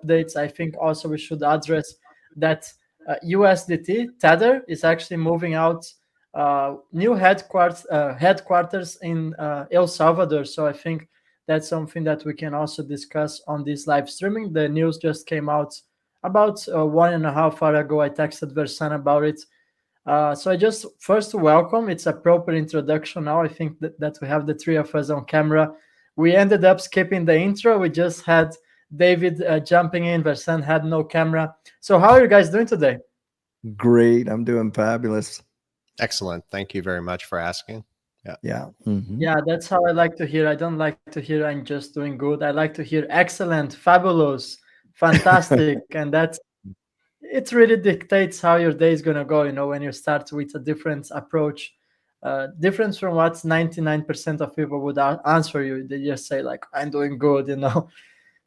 updates. I think also we should address that USDT Tether is actually moving out new headquarters in El Salvador. So I think that's something that we can also discuss on this live streaming. The news just came out about 1.5 hours ago. I texted Versan about it. So I just first welcome. It's a proper introduction now. I think that we have the three of us on camera. We ended up skipping the intro. We just had David jumping in. Versan had no camera. So how are you guys doing today? Great. I'm doing fabulous. Excellent. Thank you very much for asking. Yeah. Yeah, that's how I like to hear. I don't like to hear I'm just doing good. I like to hear excellent, fabulous, fantastic. And it really dictates how your day is going to go, when you start with a different approach, different from what 99% of people would answer you. They just say like, I'm doing good.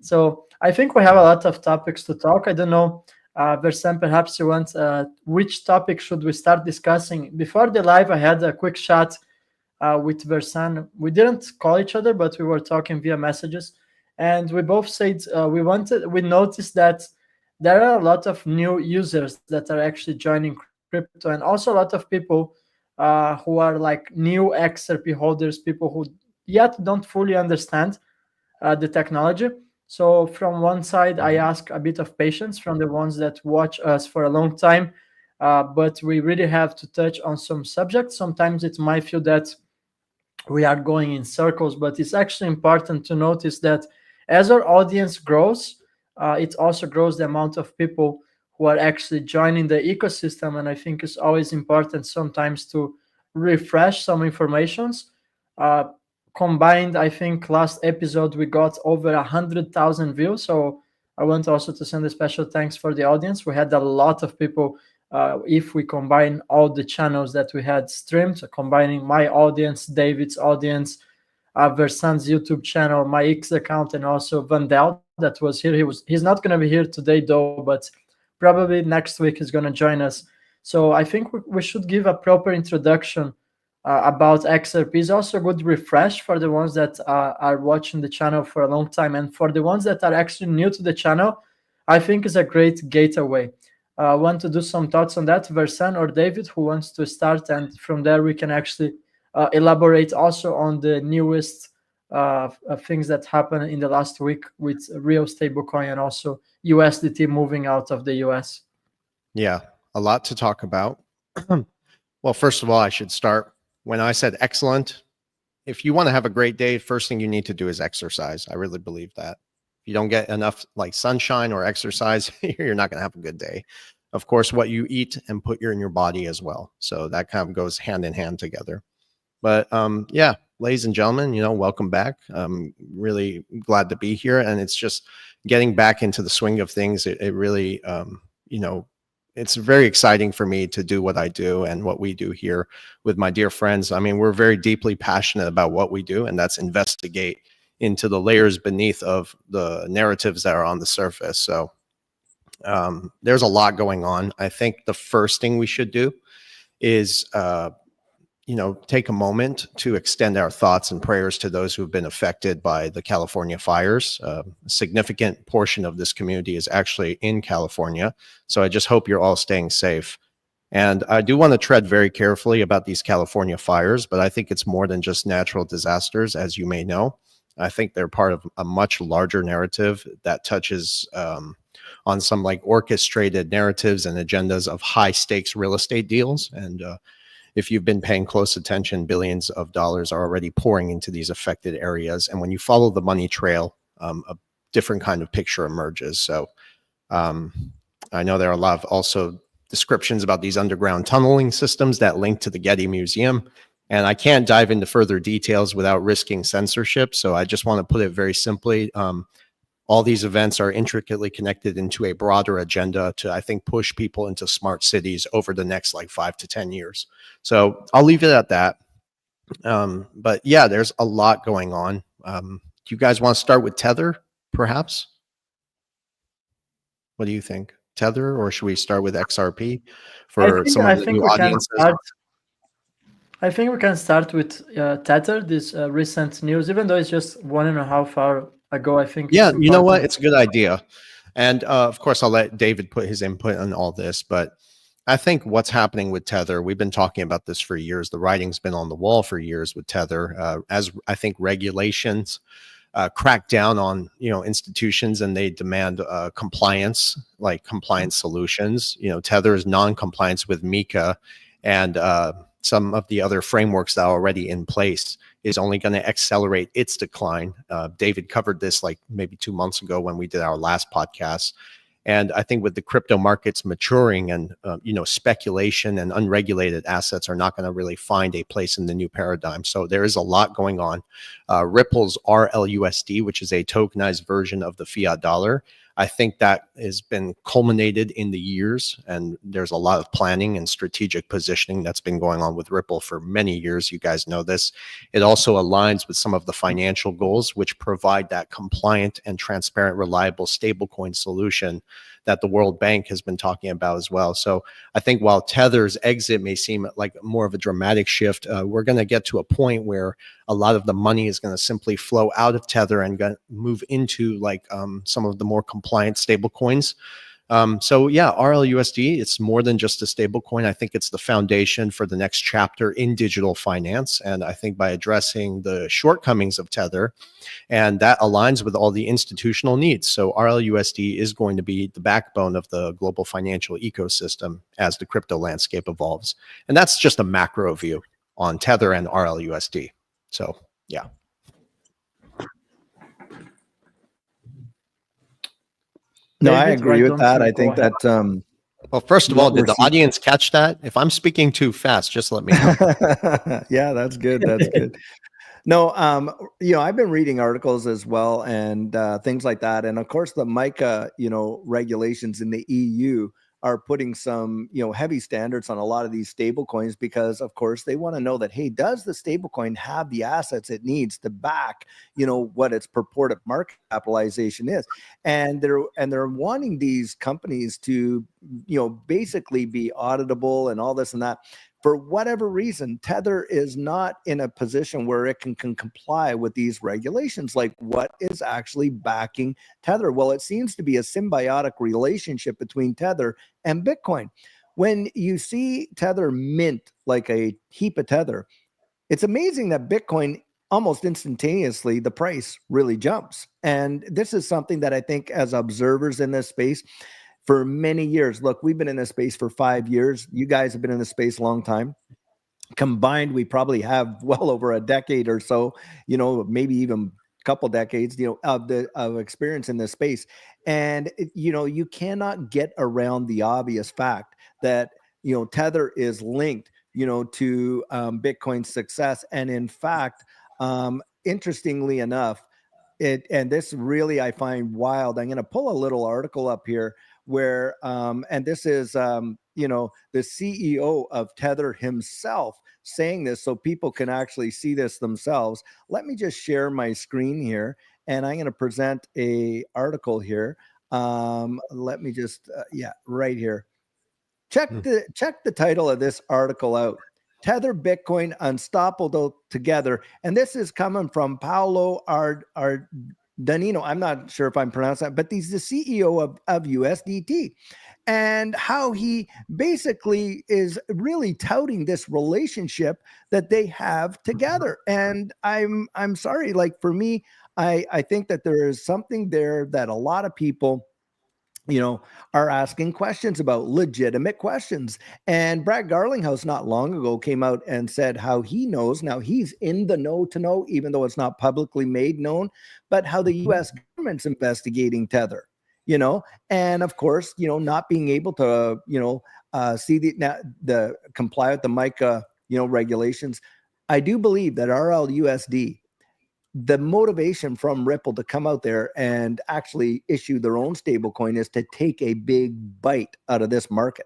So I think we have a lot of topics to talk. I don't know, Versan, perhaps you want, which topic should we start discussing? Before the live, I had a quick chat with Versan. We didn't call each other, but we were talking via messages, and we both said we noticed that there are a lot of new users that are actually joining crypto, and also a lot of people who are like new XRP holders, people who yet don't fully understand the technology. So from one side, I ask a bit of patience from the ones that watch us for a long time, but we really have to touch on some subjects. Sometimes it might feel that we are going in circles, but it's actually important to notice that as our audience grows, it also grows the amount of people who are actually joining the ecosystem. And I think it's always important sometimes to refresh some informations. Combined, I think last episode we got over 100,000 views. So I want also to send a special thanks for the audience. We had a lot of people. If we combine all the channels that we had streamed, so combining my audience, David's audience, Versan's YouTube channel, my X account, and also Vandel that was here. He's not going to be here today though, but probably next week he's going to join us. So I think we should give a proper introduction about XRP. It's also a good refresh for the ones that are watching the channel for a long time, and for the ones that are actually new to the channel, I think it's a great gateway. Want to do some thoughts on that, Versan or David, who wants to start, and from there we can actually elaborate also on the newest things that happened in the last week with real stablecoin and also USDT moving out of the US. Yeah, a lot to talk about. Well, first of all, I should start. When I said excellent, if you want to have a great day, first thing you need to do is exercise. I really believe that. If you don't get enough like sunshine or exercise, you're not going to have a good day. Of course, what you eat and put in your body as well. So that kind of goes hand in hand together. But yeah, ladies and gentlemen, welcome back. I'm really glad to be here. And it's just getting back into the swing of things. It really, it's very exciting for me to do what I do and what we do here with my dear friends. I mean, we're very deeply passionate about what we do, and that's investigate into the layers beneath of the narratives that are on the surface. So there's a lot going on. I think the first thing we should do is, take a moment to extend our thoughts and prayers to those who have been affected by the California fires. A significant portion of this community is actually in California. So I just hope you're all staying safe. And I do want to tread very carefully about these California fires, but I think it's more than just natural disasters, as you may know. I think they're part of a much larger narrative that touches on some like orchestrated narratives and agendas of high stakes real estate deals. And if you've been paying close attention, billions of dollars are already pouring into these affected areas. And when you follow the money trail, a different kind of picture emerges. So I know there are a lot of also descriptions about these underground tunneling systems that link to the Getty Museum. And I can't dive into further details without risking censorship. So I just want to put it very simply. All these events are intricately connected into a broader agenda to, I think, push people into smart cities over the next like 5 to 10 years. So I'll leave it at that. But yeah, there's a lot going on. Do you guys want to start with Tether, perhaps? What do you think? Tether, or should we start with XRP for some of the new audiences? I think we can start with Tether, this recent news, even though it's just 1.5 hours ago, I think. Yeah, you know what? It's a good idea. And of course, I'll let David put his input on all this, but I think what's happening with Tether, we've been talking about this for years. The writing's been on the wall for years with Tether, as I think regulations crack down on institutions and they demand compliance, like compliance solutions. Tether is non-compliance with MiCA, and some of the other frameworks that are already in place is only going to accelerate its decline. David covered this like maybe 2 months ago when we did our last podcast. And I think with the crypto markets maturing and, speculation and unregulated assets are not going to really find a place in the new paradigm. So there is a lot going on. Ripple's RLUSD, which is a tokenized version of the fiat dollar, I think that has been culminated in the years, and there's a lot of planning and strategic positioning that's been going on with Ripple for many years. You guys know this. It also aligns with some of the financial goals, which provide that compliant and transparent, reliable stablecoin solution that the World Bank has been talking about as well. So I think while Tether's exit may seem like more of a dramatic shift, we're going to get to a point where a lot of the money is going to simply flow out of Tether and move into like some of the more compliant stable coins. So yeah, RLUSD, it's more than just a stable coin. I think it's the foundation for the next chapter in digital finance. And I think by addressing the shortcomings of Tether, and that aligns with all the institutional needs. So RLUSD is going to be the backbone of the global financial ecosystem as the crypto landscape evolves. And that's just a macro view on Tether and RLUSD. So yeah. No, I David, agree why with don't that. you I go think ahead? that Well, first of all, what did we're the seeing- audience catch that? If I'm speaking too fast, just let me know. yeah, that's good. That's good. No, I've been reading articles as well and things like that. And of course, the MiCA, regulations in the EU are putting some, heavy standards on a lot of these stable coins because, of course, they want to know that, hey, does the stable coin have the assets it needs to back, what its purported market capitalization is? And they're wanting these companies to, basically be auditable and all this and that. For whatever reason, Tether is not in a position where it can comply with these regulations. Like, what is actually backing Tether? Well, it seems to be a symbiotic relationship between Tether and Bitcoin. When you see Tether mint like a heap of Tether, it's amazing that Bitcoin almost instantaneously, the price really jumps. And this is something that I think as observers in this space, for many years. Look, we've been in this space for 5 years. You guys have been in this space a long time. Combined, we probably have well over a decade or so, maybe even a couple decades, of experience in this space. And, you cannot get around the obvious fact that, Tether is linked, to Bitcoin's success. And in fact, interestingly enough, and this really I find wild. I'm going to pull a little article up here where and this is the CEO of Tether himself saying this so people can actually see this themselves. Let me just share my screen here and I'm going to present a article here. Let me just right here. Check the title of this article out. Tether Bitcoin Unstoppable Together. And this is coming from Paolo Danino. I'm not sure if I'm pronouncing that, but he's the CEO of USDT. And how he basically is really touting this relationship that they have together. And I'm sorry, like for me, I think that there is something there that a lot of people are asking questions about, legitimate questions. And Brad Garlinghouse not long ago came out and said how he knows, now he's in the know to know, even though it's not publicly made known, but how the US government's investigating Tether, and of course, not being able to, see the comply with the MiCA, regulations. I do believe that RLUSD, the motivation from Ripple to come out there and actually issue their own stablecoin is to take a big bite out of this market.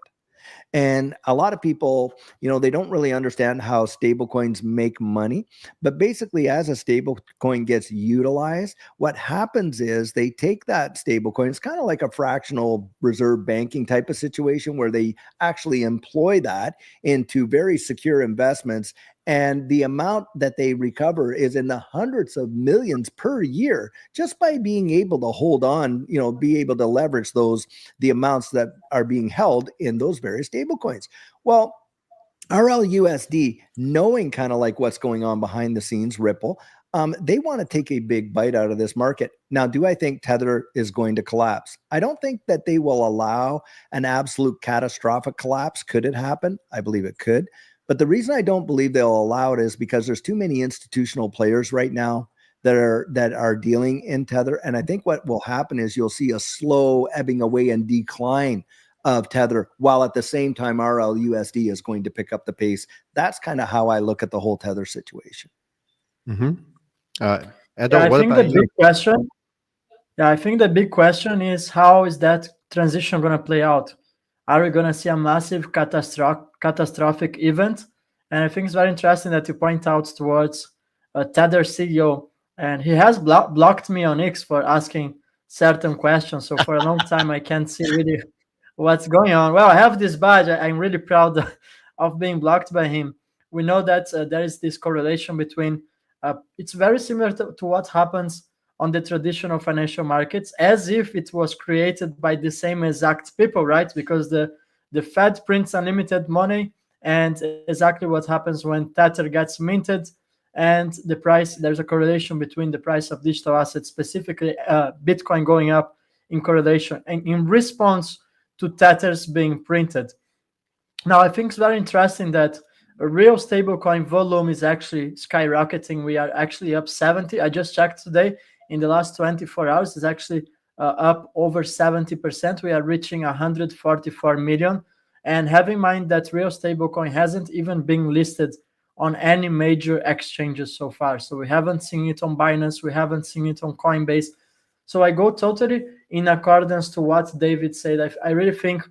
And a lot of people, they don't really understand how stable coins make money. But basically, as a stable coin gets utilized, what happens is they take that stable coin. It's kind of like a fractional reserve banking type of situation where they actually employ that into very secure investments. And the amount that they recover is in the hundreds of millions per year just by being able to hold on, be able to leverage the amounts that are being held in those various stable coins. Well, RLUSD, knowing kind of like what's going on behind the scenes, Ripple, they want to take a big bite out of this market. Now, do I think Tether is going to collapse? I don't think that they will allow an absolute catastrophic collapse. Could it happen? I believe it could. But the reason I don't believe they'll allow it is because there's too many institutional players right now that are dealing in Tether. And I think what will happen is you'll see a slow ebbing away and decline of Tether, while at the same time RLUSD is going to pick up the pace. That's kind of how I look at the whole Tether situation. Mm-hmm. Edo, I think the big question. Yeah, I think the big question is, how is that transition going to play out? Are we going to see a massive catastrophic event? And I think it's very interesting that you point out towards Tether CEO, and he has blocked me on X for asking certain questions. So for a long time, I can't see really what's going on. Well, I have this badge. I'm really proud of being blocked by him. We know that there is this correlation between, it's very similar to what happens on the traditional financial markets, as if it was created by the same exact people, right? Because the Fed prints unlimited money, and exactly what happens when Tether gets minted and the price, there's a correlation between the price of digital assets, specifically Bitcoin going up in correlation and in response to Tethers being printed. Now, I think it's very interesting that a real stablecoin volume is actually skyrocketing. We are actually up 70. I just checked today. In the last 24 hours, it's actually up over 70%. We are reaching 144 million. And have in mind that real stablecoin hasn't even been listed on any major exchanges so far. So we haven't seen it on Binance. We haven't seen it on Coinbase. So I go totally in accordance to what David said. I really think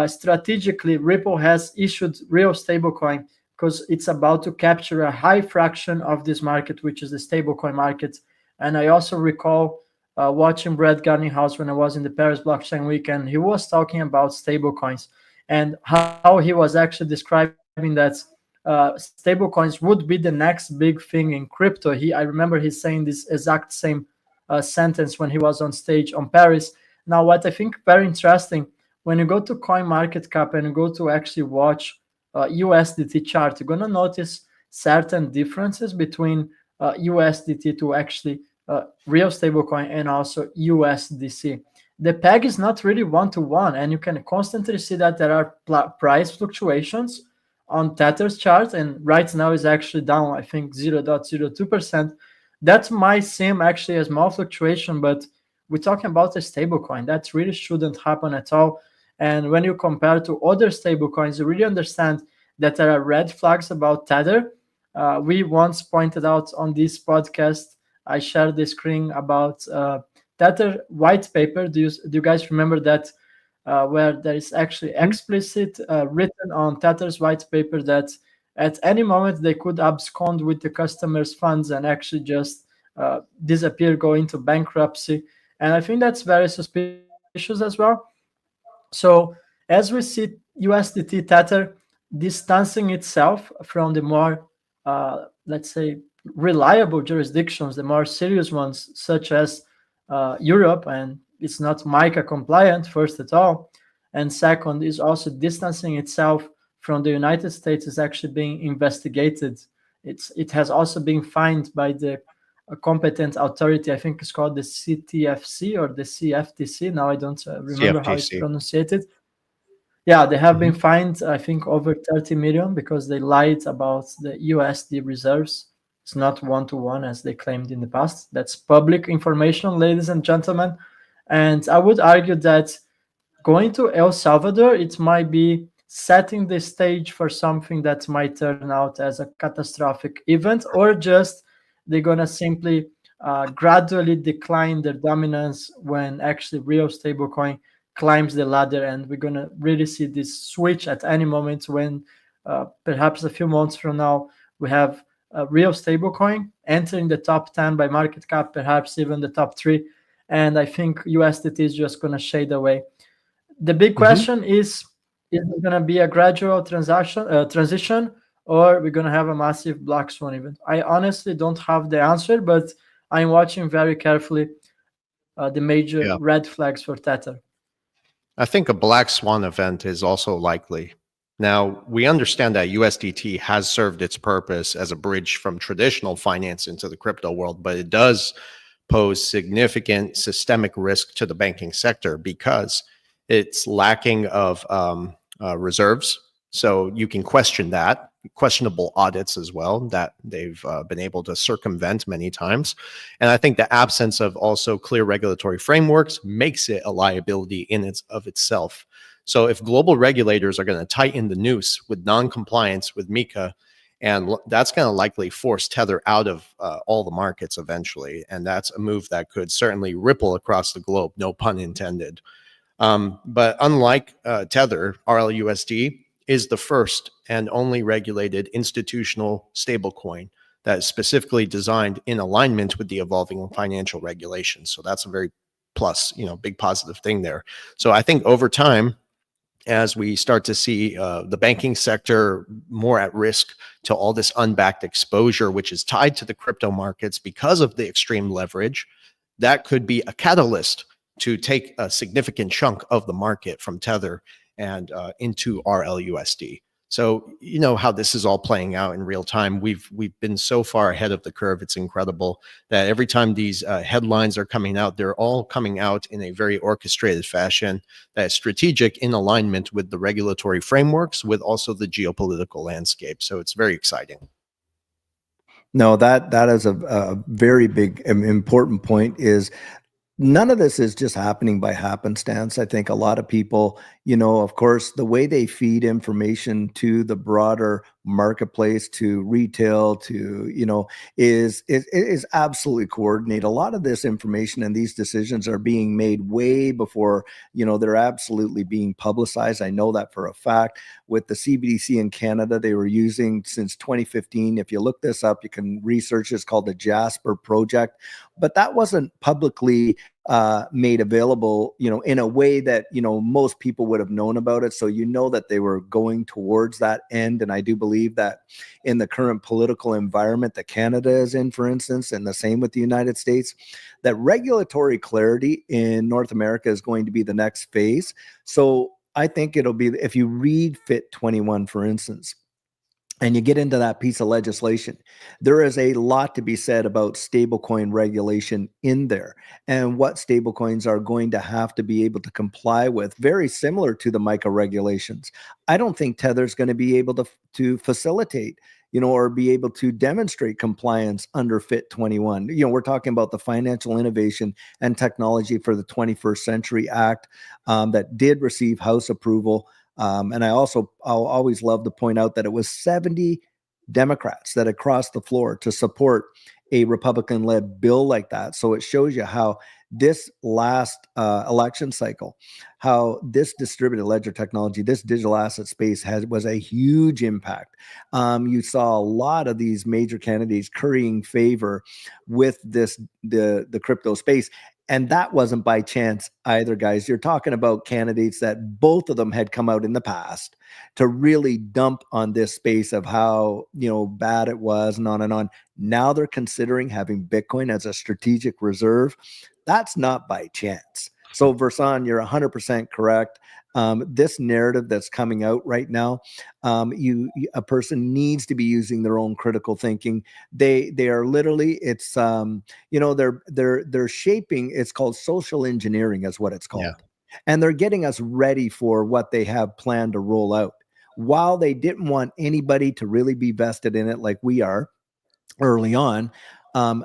strategically, Ripple has issued real stablecoin because it's about to capture a high fraction of this market, which is the stablecoin market. And I also recall watching Brad Garninghouse when I was in the Paris Blockchain Week, and he was talking about stablecoins and how he was actually describing that stablecoins would be the next big thing in crypto. I remember he saying this exact same sentence when he was on stage on Paris. Now, what I think very interesting, when you go to CoinMarketCap and you go to actually watch USDT chart, you're going to notice certain differences between USDT to actually real stablecoin and also USDC. The peg is not really one-to-one, and you can constantly see that there are price fluctuations on Tether's chart, and right now is actually down, I think, 0.02%. That might seem actually a small fluctuation, but we're talking about a stablecoin. That really shouldn't happen at all. And when you compare to other stablecoins, you really understand that there are red flags about Tether. We once pointed out on this podcast, I shared the screen about Tether white paper. Do you guys remember that? Where there is actually explicit written on Tether's white paper that at any moment they could abscond with the customers' funds and actually just disappear, go into bankruptcy. And I think that's very suspicious as well. So as we see USDT Tether distancing itself from the more, let's say, reliable jurisdictions, the more serious ones, such as Europe, and it's not MiCA compliant, first at all. And second, is also distancing itself from the United States, is actually being investigated. It has also been fined by the competent authority. I think it's called the CTFC or the CFTC. Now I don't remember CFTC. how it's pronounced. Yeah, they have been fined, I think, over 30 million because they lied about the USD reserves. It's not one-to-one as they claimed in the past. That's public information, ladies and gentlemen. And I would argue that going to El Salvador, it might be setting the stage for something that might turn out as a catastrophic event, or just they're going to simply gradually decline their dominance when actually real stablecoin climbs the ladder, and we're gonna really see this switch at any moment when perhaps a few months from now we have a real stablecoin entering the top 10 by market cap, perhaps even the top 3, and I think USDT is just gonna shade away. The big question is it going to be a gradual transition, or we're going to have a massive black swan event? I honestly don't have the answer, but I'm watching very carefully the major Yeah. red flags for Tether. I think a black swan event is also likely. Now, we understand that USDT has served its purpose as a bridge from traditional finance into the crypto world, but it does pose significant systemic risk to the banking sector because it's lacking of reserves. So you can question that, questionable audits as well that they've been able to circumvent many times. And I think the absence of also clear regulatory frameworks makes it a liability in its of itself. So if global regulators are going to tighten the noose with non-compliance with MiCA, and that's going to likely force Tether out of all the markets eventually. And that's a move that could certainly ripple across the globe, no pun intended. But unlike Tether, RLUSD is the first and only regulated institutional stablecoin that is specifically designed in alignment with the evolving financial regulations. So that's a very plus, big positive thing there. So I think over time, as we start to see the banking sector more at risk to all this unbacked exposure, which is tied to the crypto markets because of the extreme leverage, that could be a catalyst to take a significant chunk of the market from Tether and into RLUSD. So you know how this is all playing out in real time. We've been so far ahead of the curve. It's incredible that every time these headlines are coming out, they're all coming out in a very orchestrated fashion that is strategic in alignment with the regulatory frameworks, with also the geopolitical landscape. So it's very exciting. No, that is a very big important point. Is none of this is just happening by happenstance. I think a lot of people, of course, the way they feed information to the broader marketplace, to retail, to, is absolutely coordinated. A lot of this information and these decisions are being made way before, they're absolutely being publicized. I know that for a fact. With the CBDC in Canada, they were using since 2015. If you look this up, you can research. It's called the Jasper Project, but that wasn't publicly made available, in a way that, most people would have known about it. So, that they were going towards that end. And I do believe that in the current political environment that Canada is in, for instance, and the same with the United States, that regulatory clarity in North America is going to be the next phase. So I think it'll be, if you read Fit 21, for instance, and you get into that piece of legislation, there is a lot to be said about stablecoin regulation in there and what stablecoins are going to have to be able to comply with, very similar to the MiCA regulations. I don't think Tether's going to be able to facilitate, or be able to demonstrate compliance under Fit 21. We're talking about the Financial Innovation and Technology for the 21st Century Act that did receive House approval. And I'll always love to point out that it was 70 Democrats that had crossed the floor to support a Republican-led bill like that. So it shows you how this last election cycle, how this distributed ledger technology, this digital asset space was a huge impact. You saw a lot of these major candidates currying favor with the crypto space. And that wasn't by chance either, guys. You're talking about candidates that both of them had come out in the past to really dump on this space of how, bad it was and on and on. Now they're considering having Bitcoin as a strategic reserve. That's not by chance. So Versan, you're 100% correct. This narrative that's coming out right now, a person needs to be using their own critical thinking. They are literally, it's they're shaping. It's called social engineering, is what it's called, and they're getting us ready for what they have planned to roll out. While they didn't want anybody to really be vested in it, like we are early on.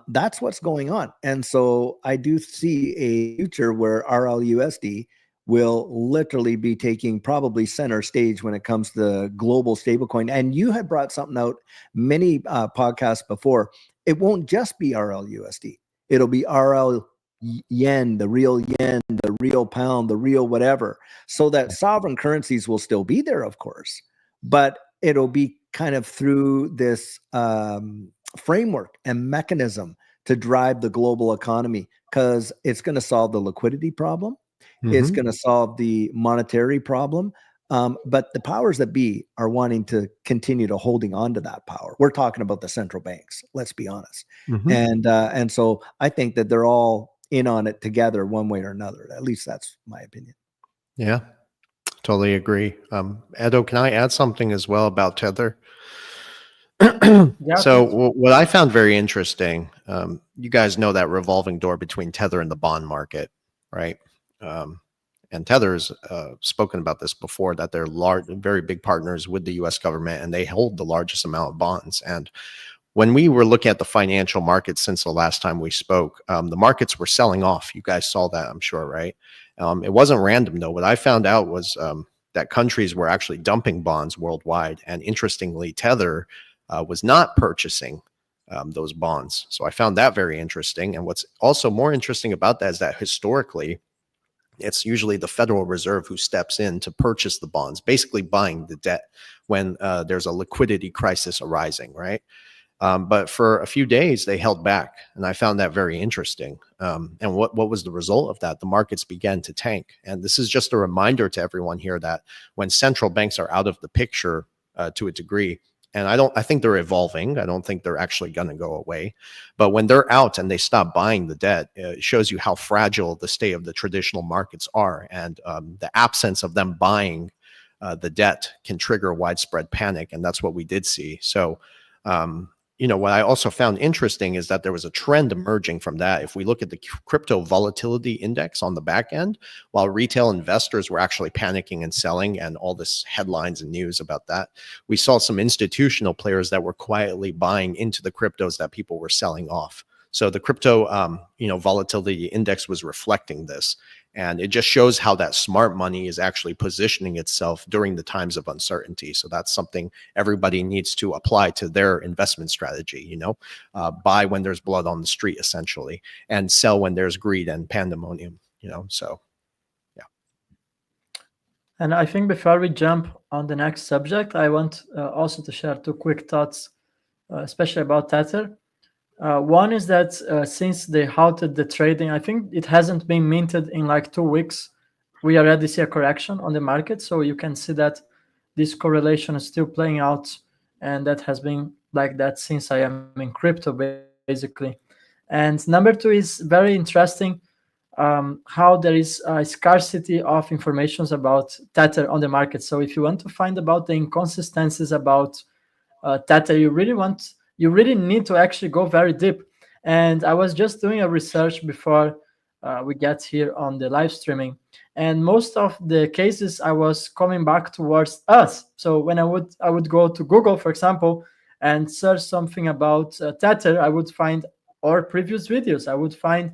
That's what's going on. And so I do see a future where RLUSD will literally be taking probably center stage when it comes to the global stablecoin. And you had brought something out many podcasts before. It won't just be RLUSD. It'll be RLUSD yen, the real pound, the real whatever, so that sovereign currencies will still be there, of course, but it'll be kind of through this framework and mechanism to drive the global economy, because it's going to solve the liquidity problem. It's going to solve the monetary problem. But the powers that be are wanting to continue to holding on to that power. We're talking about the central banks, let's be honest. And so I think that they're all in on it together one way or another. At least that's my opinion. Yeah, totally agree. Edo, can I add something as well about Tether? Yeah, So please. what I found very interesting, you guys know that revolving door between Tether and the bond market, right? And Tether's spoken about this before, that they're very big partners with the U.S. government, and they hold the largest amount of bonds. And when we were looking at the financial markets since the last time we spoke, the markets were selling off. You guys saw that, I'm sure, right? It wasn't random, though. What I found out was that countries were actually dumping bonds worldwide. And interestingly, Tether was not purchasing those bonds. So I found that very interesting. And what's also more interesting about that is that historically, it's usually the Federal Reserve who steps in to purchase the bonds, basically buying the debt when there's a liquidity crisis arising, right? But for a few days, they held back, and I found that very interesting. And what was the result of that? The markets began to tank. And this is just a reminder to everyone here that when central banks are out of the picture to a degree, and I think they're evolving. I don't think they're actually going to go away. But when they're out and they stop buying the debt, it shows you how fragile the state of the traditional markets are. And the absence of them buying the debt can trigger widespread panic. And that's what we did see. So, what I also found interesting is that there was a trend emerging from that. If we look at the crypto volatility index on the back end, while retail investors were actually panicking and selling and all this headlines and news about that, we saw some institutional players that were quietly buying into the cryptos that people were selling off. So the crypto, volatility index was reflecting this. And it just shows how that smart money is actually positioning itself during the times of uncertainty. So that's something everybody needs to apply to their investment strategy, buy when there's blood on the street, essentially, and sell when there's greed and pandemonium, so, yeah. And I think before we jump on the next subject, I want also to share two quick thoughts, especially about Tether. One is that since they halted the trading, I think it hasn't been minted in like 2 weeks. We already see a correction on the market. So you can see that this correlation is still playing out. And that has been like that since I am in crypto, basically. And number two is very interesting how there is a scarcity of information about Tether on the market. So if you want to find about the inconsistencies about Tether, you really need to actually go very deep. And I was just doing a research before we get here on the live streaming, and most of the cases I was coming back towards us. So when I would go to Google, for example, and search something about Tether, I would find our previous videos. I would find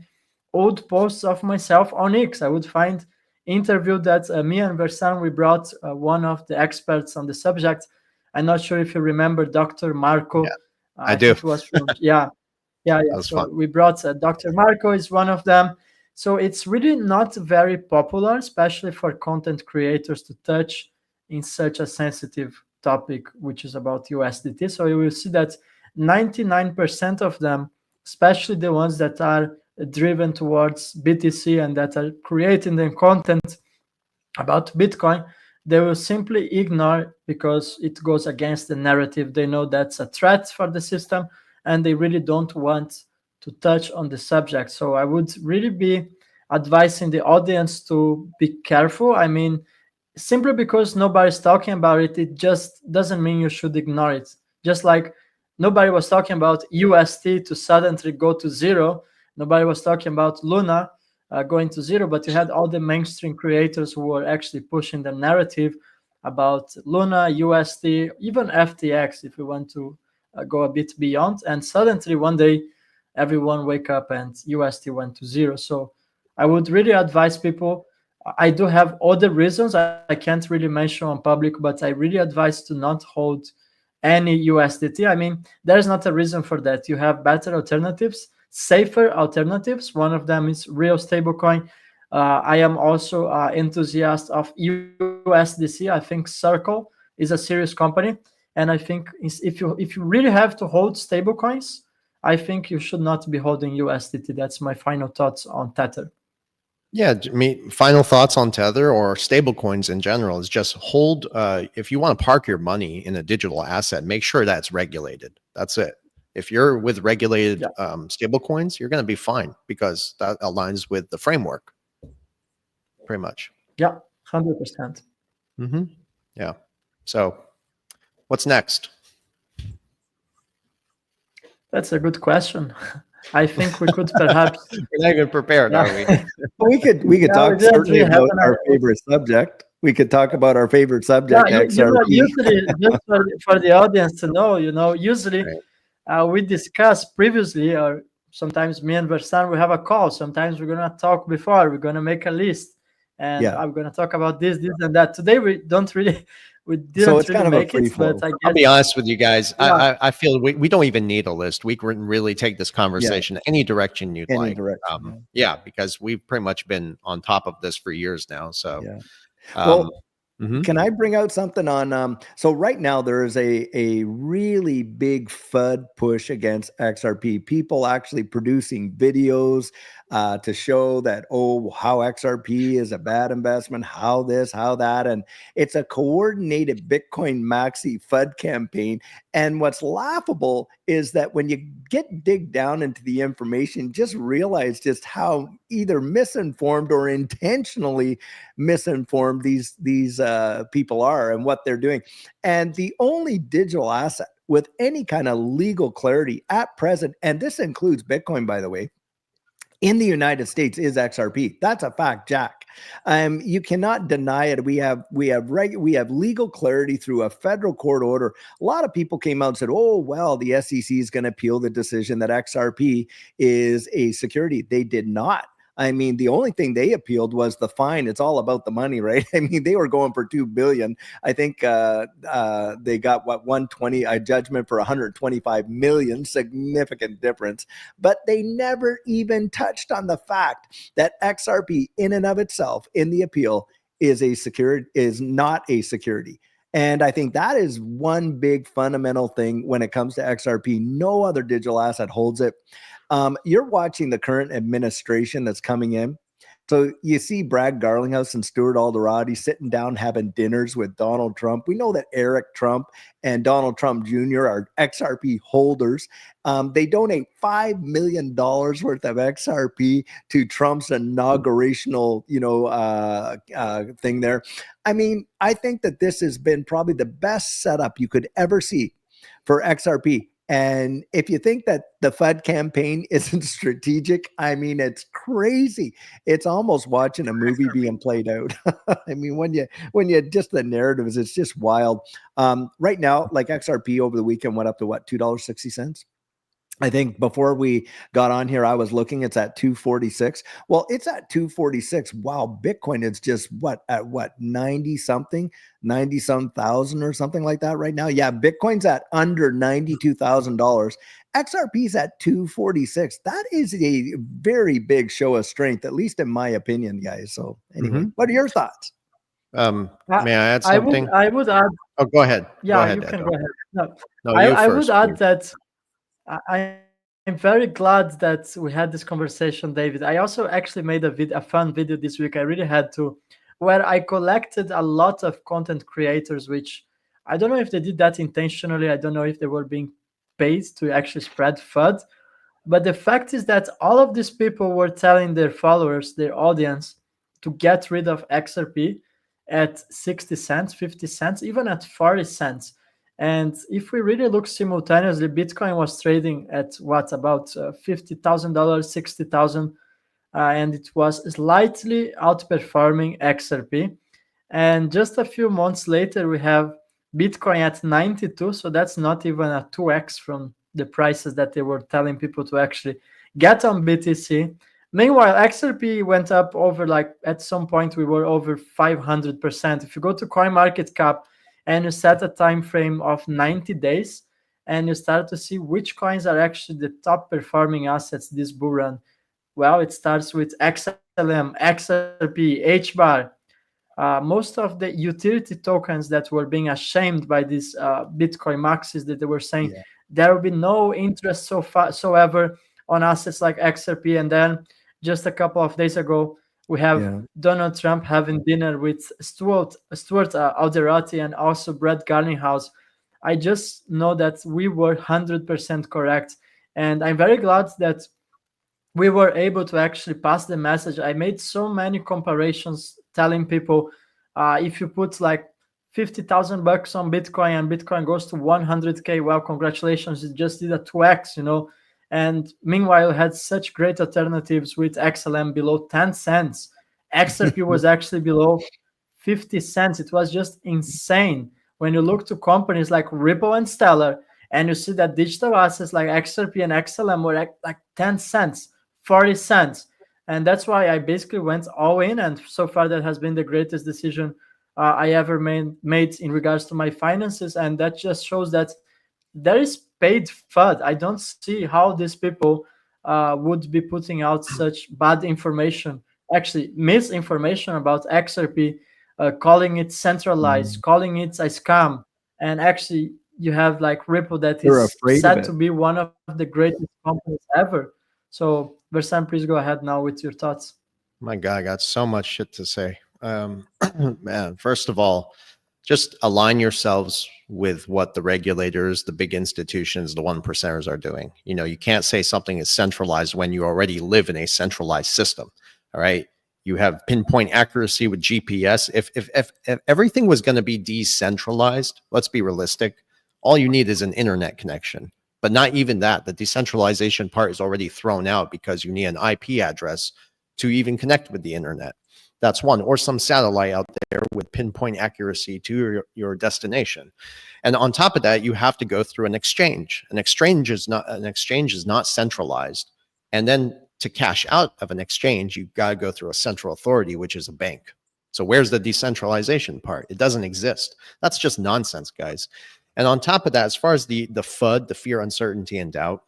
old posts of myself on X. I would find interview that me and Versan, we brought one of the experts on the subject. I'm not sure if you remember Dr. Marco. Yeah. I do. think it was from, yeah. So Fun. we brought Dr. Marco is one of them. So it's really not very popular, especially for content creators, to touch in such a sensitive topic, which is about USDT. So you will see that 99% of them, especially the ones that are driven towards BTC and that are creating the content about Bitcoin, they will simply ignore because it goes against the narrative. They know that's a threat for the system and they really don't want to touch on the subject. So I would really be advising the audience to be careful. I mean, simply because nobody's talking about it, it just doesn't mean you should ignore it. Just like nobody was talking about UST to suddenly go to zero. Nobody was talking about Luna going to zero, but you had all the mainstream creators who were actually pushing the narrative about Luna, UST, even FTX, if you want to go a bit beyond. And suddenly one day, everyone wake up and UST went to zero. So I would really advise people. I do have other reasons I can't really mention on public, but I really advise to not hold any USDT. I mean, there's not a reason for that. You have better alternatives. safer alternatives. One of them is real stablecoin. I am also enthusiast of USDC. I think Circle is a serious company, and I think if you really have to hold stablecoins, I think you should not be holding USDT. That's my final thoughts on Tether. Yeah, final thoughts on Tether or stablecoins in general is just hold. If you want to park your money in a digital asset, make sure that's regulated. That's it. If you're with regulated stablecoins, you're going to be fine because that aligns with the framework. Pretty much. Yeah, 100%. Yeah. So, what's next? That's a good question. I think we could perhaps. We're not even prepared, are we? We could talk certainly about our favorite subject. We could talk about our favorite subject. XRP. Usually, just for the audience to know, usually we discuss previously, or sometimes me and Versan, we have a call. Sometimes we're gonna talk before. We're gonna make a list, and I'm gonna talk about this, and that. Today we didn't really make it. But I'll be honest with you guys. I feel we don't even need a list. We can really take this conversation any direction you'd like. Because we've pretty much been on top of this for years now. So, can I bring out something on? So right now there is a really big FUD push against XRP. People actually producing videos to show that, how XRP is a bad investment, how this, how that. And it's a coordinated Bitcoin maxi FUD campaign. And what's laughable is that when you dig down into the information, just realize just how either misinformed or intentionally misinformed these people are and what they're doing. And the only digital asset with any kind of legal clarity at present, and this includes Bitcoin, by the way, in the United States is XRP. That's a fact, Jack. You cannot deny it. We have legal clarity through a federal court order. A lot of people came out and said, the SEC is going to appeal the decision that XRP is a security. They did not. I mean, the only thing they appealed was the fine. It's all about the money, right? I mean, they were going for $2 billion. I think they got 120, a judgment for 125 million, significant difference. But they never even touched on the fact that XRP in and of itself in the appeal is not a security. And I think that is one big fundamental thing when it comes to XRP. No other digital asset holds it. You're watching the current administration that's coming in. So you see Brad Garlinghouse and Stuart Alderati sitting down having dinners with Donald Trump. We know that Eric Trump and Donald Trump Jr. are XRP holders. They donate $5 million worth of XRP to Trump's inaugurational, thing there. I mean, I think that this has been probably the best setup you could ever see for XRP. And if you think that the FUD campaign isn't strategic, I mean, it's crazy. It's almost watching a movie being played out. I mean, when you just the narratives, it's just wild. Right now, like XRP over the weekend went up to what, $2.60? I think before we got on here, I was looking, it's at 246. Well, it's at 246. Wow. Bitcoin is just at 90 some thousand or something like that right now. Yeah. Bitcoin's at under $92,000. XRP's at 246. That is a very big show of strength, at least in my opinion, guys. So anyway, what are your thoughts? May I add something? I would add. Oh, go ahead. Yeah, go ahead, you can Edo. go ahead. No, I would add that I'm very glad that we had this conversation, David. I also actually made a fun video this week. I really had to, where I collected a lot of content creators, which I don't know if they did that intentionally. I don't know if they were being paid to actually spread FUD. But the fact is that all of these people were telling their followers, their audience, to get rid of XRP at 60 cents, 50 cents, even at 40 cents. And if we really look simultaneously, Bitcoin was trading at about $50,000, $60,000, and it was slightly outperforming XRP. And just a few months later, we have Bitcoin at 92. So that's not even a 2x from the prices that they were telling people to actually get on BTC. Meanwhile, XRP went up over, like, at some point we were over 500%. If you go to CoinMarketCap and you set a time frame of 90 days, and you start to see which coins are actually the top performing assets this bull run. Well, it starts with XLM, XRP, HBAR, most of the utility tokens that were being ashamed by these Bitcoin maxis that they were saying Yeah. there will be no interest so far so ever on assets like XRP. And then just a couple of days ago, we have Yeah. Donald Trump having dinner with Stuart Alderoty and also Brett Garlinghouse. I just know that we were 100% correct. And I'm very glad that we were able to actually pass the message. I made so many comparisons telling people if you put like 50,000 bucks on Bitcoin and Bitcoin goes to 100K, well, congratulations, you just did a 2x, you know. And meanwhile, had such great alternatives with XLM below 10 cents. XRP was actually below 50 cents. It was just insane. When you look to companies like Ripple and Stellar, and you see that digital assets like XRP and XLM were like 10 cents, 40 cents. And that's why I basically went all in. And so far, that has been the greatest decision I ever made in regards to my finances. And that just shows that there is paid FUD. I don't see how these people would be putting out such bad information, actually misinformation about XRP, calling it centralized, calling it a scam. And actually, you have like Ripple that They're is afraid of said it. to be one of the greatest companies ever. So, Versan, please go ahead now with your thoughts. My God, I got so much shit to say. Man, first of all, just align yourselves with what the regulators, the big institutions, the 1%ers are doing. You know, you can't say something is centralized when you already live in a centralized system. All right. You have pinpoint accuracy with GPS. If everything was going to be decentralized, let's be realistic. All you need is an internet connection. But not even that. The decentralization part is already thrown out because you need an IP address to even connect with the internet. That's one, or some satellite out there with pinpoint accuracy to your destination. And on top of that, you have to go through an exchange. An exchange is not centralized. And then to cash out of an exchange, you've got to go through a central authority, which is a bank. So where's the decentralization part? It doesn't exist. That's just nonsense, guys. And on top of that, as far as the FUD, the fear, uncertainty, and doubt,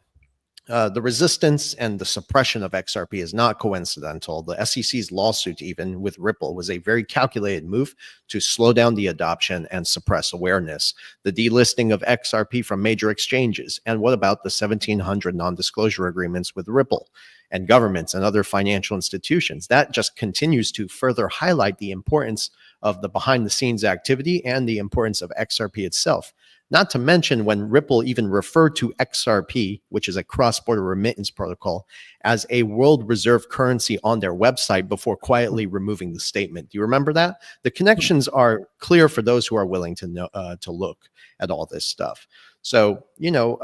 the resistance and the suppression of XRP is not coincidental. The SEC's lawsuit, even with Ripple, was a very calculated move to slow down the adoption and suppress awareness. The delisting of XRP from major exchanges. And what about the 1,700 non-disclosure agreements with Ripple and governments and other financial institutions? That just continues to further highlight the importance of the behind-the-scenes activity and the importance of XRP itself. Not to mention when Ripple even referred to XRP, which is a cross-border remittance protocol, as a world reserve currency on their website before quietly removing the statement. Do you remember that? The connections are clear for those who are willing to know, to look at all this stuff. So, you know,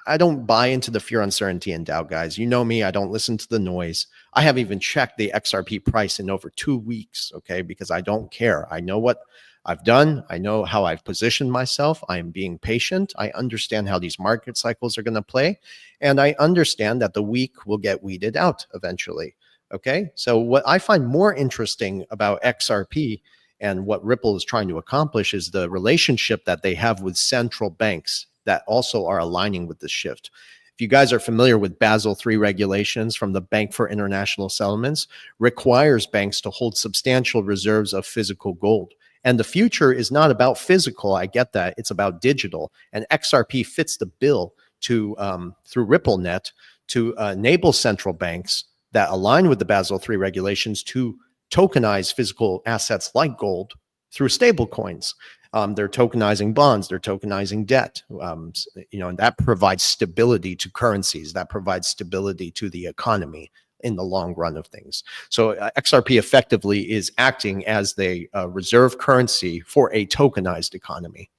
I don't buy into the fear, uncertainty, and doubt, guys. You know me, I don't listen to the noise. I haven't even checked the XRP price in over 2 weeks, okay, because I don't care. I know what I've done. I know how I've positioned myself. I am being patient. I understand how these market cycles are going to play. And I understand that the weak will get weeded out eventually. Okay. So what I find more interesting about XRP and what Ripple is trying to accomplish is the relationship that they have with central banks that also are aligning with this shift. If you guys are familiar with Basel III regulations from the Bank for International Settlements, requires banks to hold substantial reserves of physical gold. And the future is not about physical. I get that. It's about digital. And XRP fits the bill to through RippleNet to enable central banks that align with the Basel III regulations to tokenize physical assets like gold through stable coins. They're tokenizing bonds, they're tokenizing debt, you know, and that provides stability to currencies, that provides stability to the economy in the long run of things. So XRP effectively is acting as the reserve currency for a tokenized economy.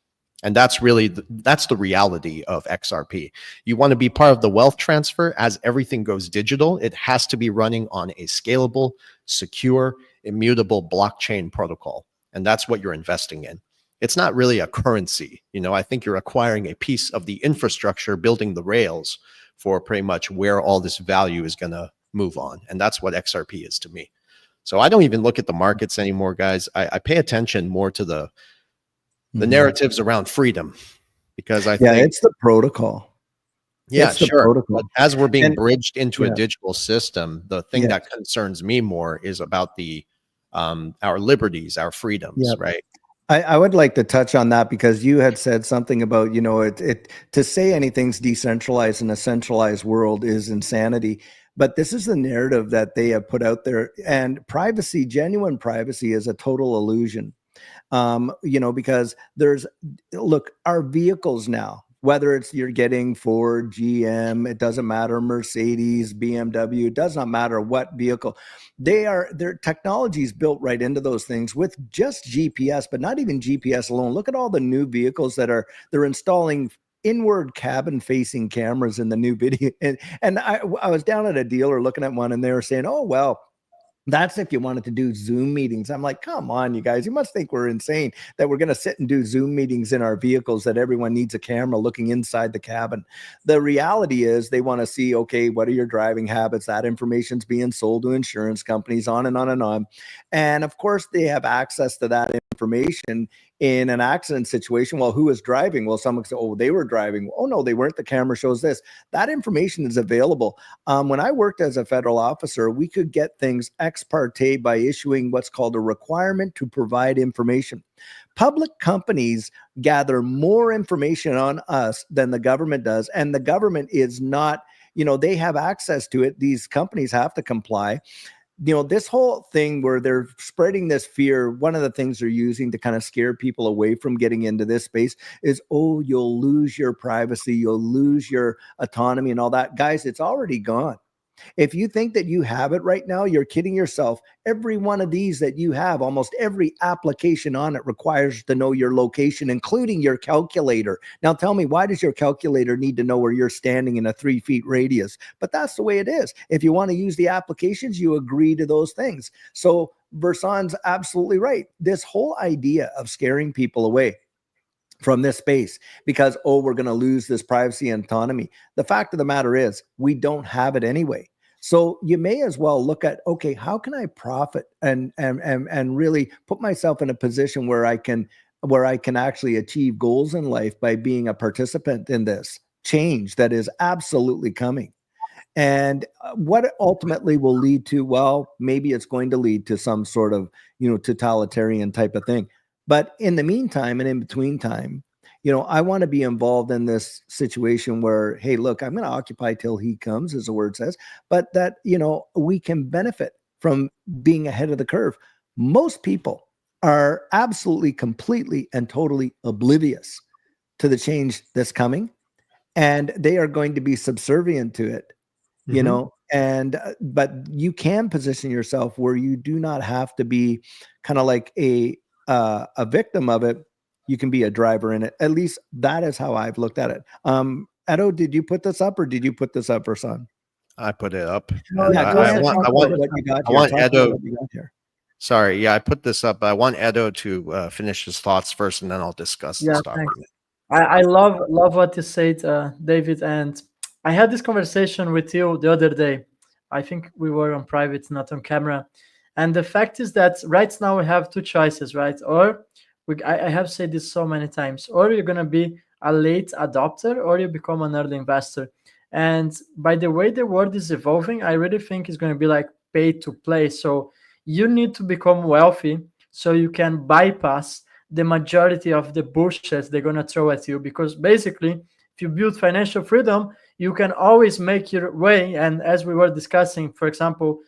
And that's really, that's the reality of XRP. You want to be part of the wealth transfer as everything goes digital. It has to be running on a scalable, secure, immutable blockchain protocol. And that's what you're investing in. It's not really a currency. You know, I think you're acquiring a piece of the infrastructure, building the rails for pretty much where all this value is going to move on. And that's what XRP is to me. So I don't even look at the markets anymore, guys. I pay attention more to the narratives around freedom, because I Yeah, think it's the protocol. yeah, It's the sure. protocol. But as we're being And bridged into a yeah, digital system, the thing yes, that concerns me more is about the our liberties, our freedoms, yeah. right? I would like to touch on that because you had said something about, you know, it to say anything's decentralized in a centralized world is insanity. But this is the narrative that they have put out there. And privacy, genuine privacy, is a total illusion. You know, because look, our vehicles now, whether it's you're getting Ford, GM, it doesn't matter, Mercedes, BMW, it does not matter what vehicle, their technology is built right into those things with just GPS, but not even GPS alone. Look at all the new vehicles they're installing inward cabin facing cameras in the new video. And I was down at a dealer looking at one and they were saying, oh, well, that's if you wanted to do Zoom meetings. I'm like, come on, you guys, you must think we're insane that we're going to sit and do Zoom meetings in our vehicles, that everyone needs a camera looking inside the cabin. The reality is they want to see, okay, what are your driving habits? That information's being sold to insurance companies, on and on and on. And of course, they have access to that information in an accident situation. Well, who was driving? Well, someone said, oh, they were driving. Oh, no, they weren't. The camera shows this. That information is available. When I worked as a federal officer, we could get things ex parte by issuing what's called a requirement to provide information. Public companies gather more information on us than the government does, and the government is not, you know, they have access to it. These companies have to comply. You know, this whole thing where they're spreading this fear, one of the things they're using to kind of scare people away from getting into this space is, oh, you'll lose your privacy, you'll lose your autonomy and all that. Guys, it's already gone. If you think that you have it right now, you're kidding yourself. Every one of these that you have, almost every application on it requires to know your location, including your calculator. Now tell me, why does your calculator need to know where you're standing in a 3 feet radius? But that's the way it is. If you want to use the applications, you agree to those things. So Versan's absolutely right. This whole idea of scaring people away from this space because, oh, we're going to lose this privacy and autonomy. The fact of the matter is we don't have it anyway. So you may as well look at, okay, how can I profit and really put myself in a position where I can actually achieve goals in life by being a participant in this change that is absolutely coming. And what it ultimately will lead to, well, maybe it's going to lead to some sort of, you know, totalitarian type of thing. But in the meantime and in between time, you know, I want to be involved in this situation where, hey, look, I'm going to occupy till he comes, as the word says, but that, you know, we can benefit from being ahead of the curve. Most people are absolutely, completely, and totally oblivious to the change that's coming, and they are going to be subservient to it. You know, and but you can position yourself where you do not have to be kind of like a victim of it. You can be a driver in it. At least that is how I've looked at it. Edo, did you put this up, or did you put this up, or son? I put it up. No, Yeah, go ahead. Talk about what you got I here. want Talk about Edo. what you got here. Sorry, yeah, I put this up. I want Edo to finish his thoughts first, and then I'll discuss Yeah, this thanks. document. I love what you said, David. And I had this conversation with you the other day. I think we were on private, not on camera. And the fact is that right now we have two choices, right? Or I have said this so many times, or you're gonna be a late adopter, or you become an early investor. And by the way the world is evolving, I really think it's gonna be like pay to play. So you need to become wealthy so you can bypass the majority of the bullshit they're gonna throw at you. Because basically, if you build financial freedom, you can always make your way. And as we were discussing, for example,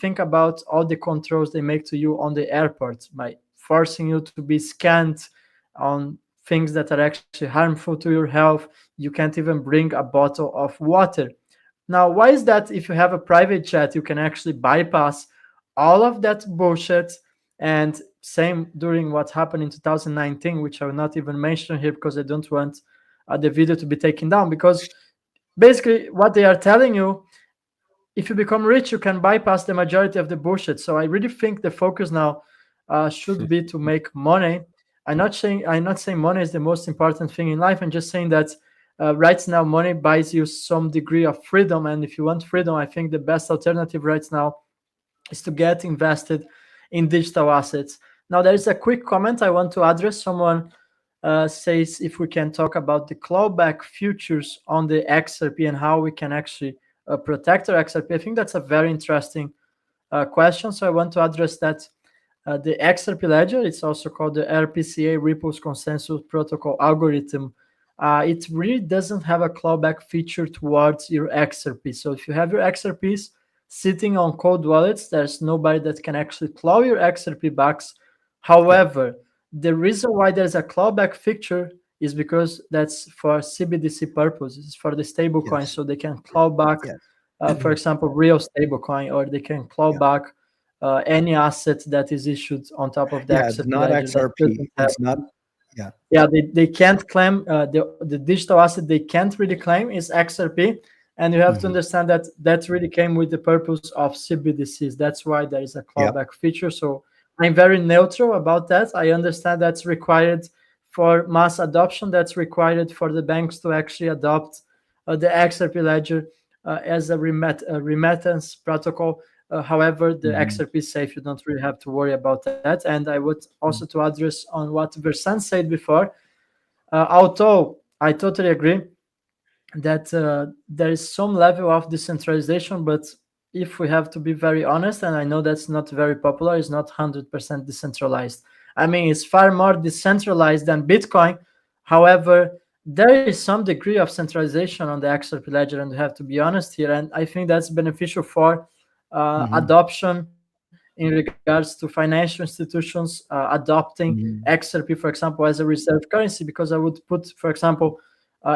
think about all the controls they make to you on the airport by forcing you to be scanned on things that are actually harmful to your health. You can't even bring a bottle of water. Now, why is that? If you have a private jet, you can actually bypass all of that bullshit. And same during what happened in 2019, which I will not even mention here because I don't want the video to be taken down. Because basically, what they are telling you, if you become rich, you can bypass the majority of the bullshit. So I really think the focus now should be to make money. I'm not saying money is the most important thing in life. I'm just saying that right now money buys you some degree of freedom, and if you want freedom, I think the best alternative right now is to get invested in digital assets. Now there is a quick comment I want to address. Someone says if we can talk about the clawback futures on the XRP and how we can actually protect our XRP. I think that's a very interesting question. So I want to address that. The XRP ledger, it's also called the RPCA Ripple's Consensus Protocol algorithm. It really doesn't have a clawback feature towards your XRP. So if you have your XRPs sitting on cold wallets, there's nobody that can actually claw your XRP backs. However, the reason why there's a clawback feature is because that's for CBDC purposes, for the stablecoin, Yes. so they can claw back, Yes. for example, real stablecoin, or they can claw Yeah. back any asset that is issued on top of the Yeah, it's XRP not ledger that XRP. doesn't have. It's not. Yeah. Yeah, they can't claim the digital asset they can't really claim is XRP, and you have to Mhm. understand that that really came with the purpose of CBDCs. That's why there is a Yep. clawback feature. So I'm very neutral about that. I understand that's required for mass adoption. That's required for the banks to actually adopt the XRP ledger as a remittance protocol. However, the Mhm. XRP is safe. You don't really have to worry about that. And I would also to address on what Versan said before. Although I totally agree that there is some level of decentralization, but if we have to be very honest, and I know that's not very popular, it's not 100% decentralized. I mean, it's far more decentralized than Bitcoin. However, there is some degree of centralization on the XRP ledger, and we have to be honest here. And I think that's beneficial for Mhm. adoption in regards to financial institutions adopting Mhm. XRP, for example, as a reserve currency. Because I would put, for example,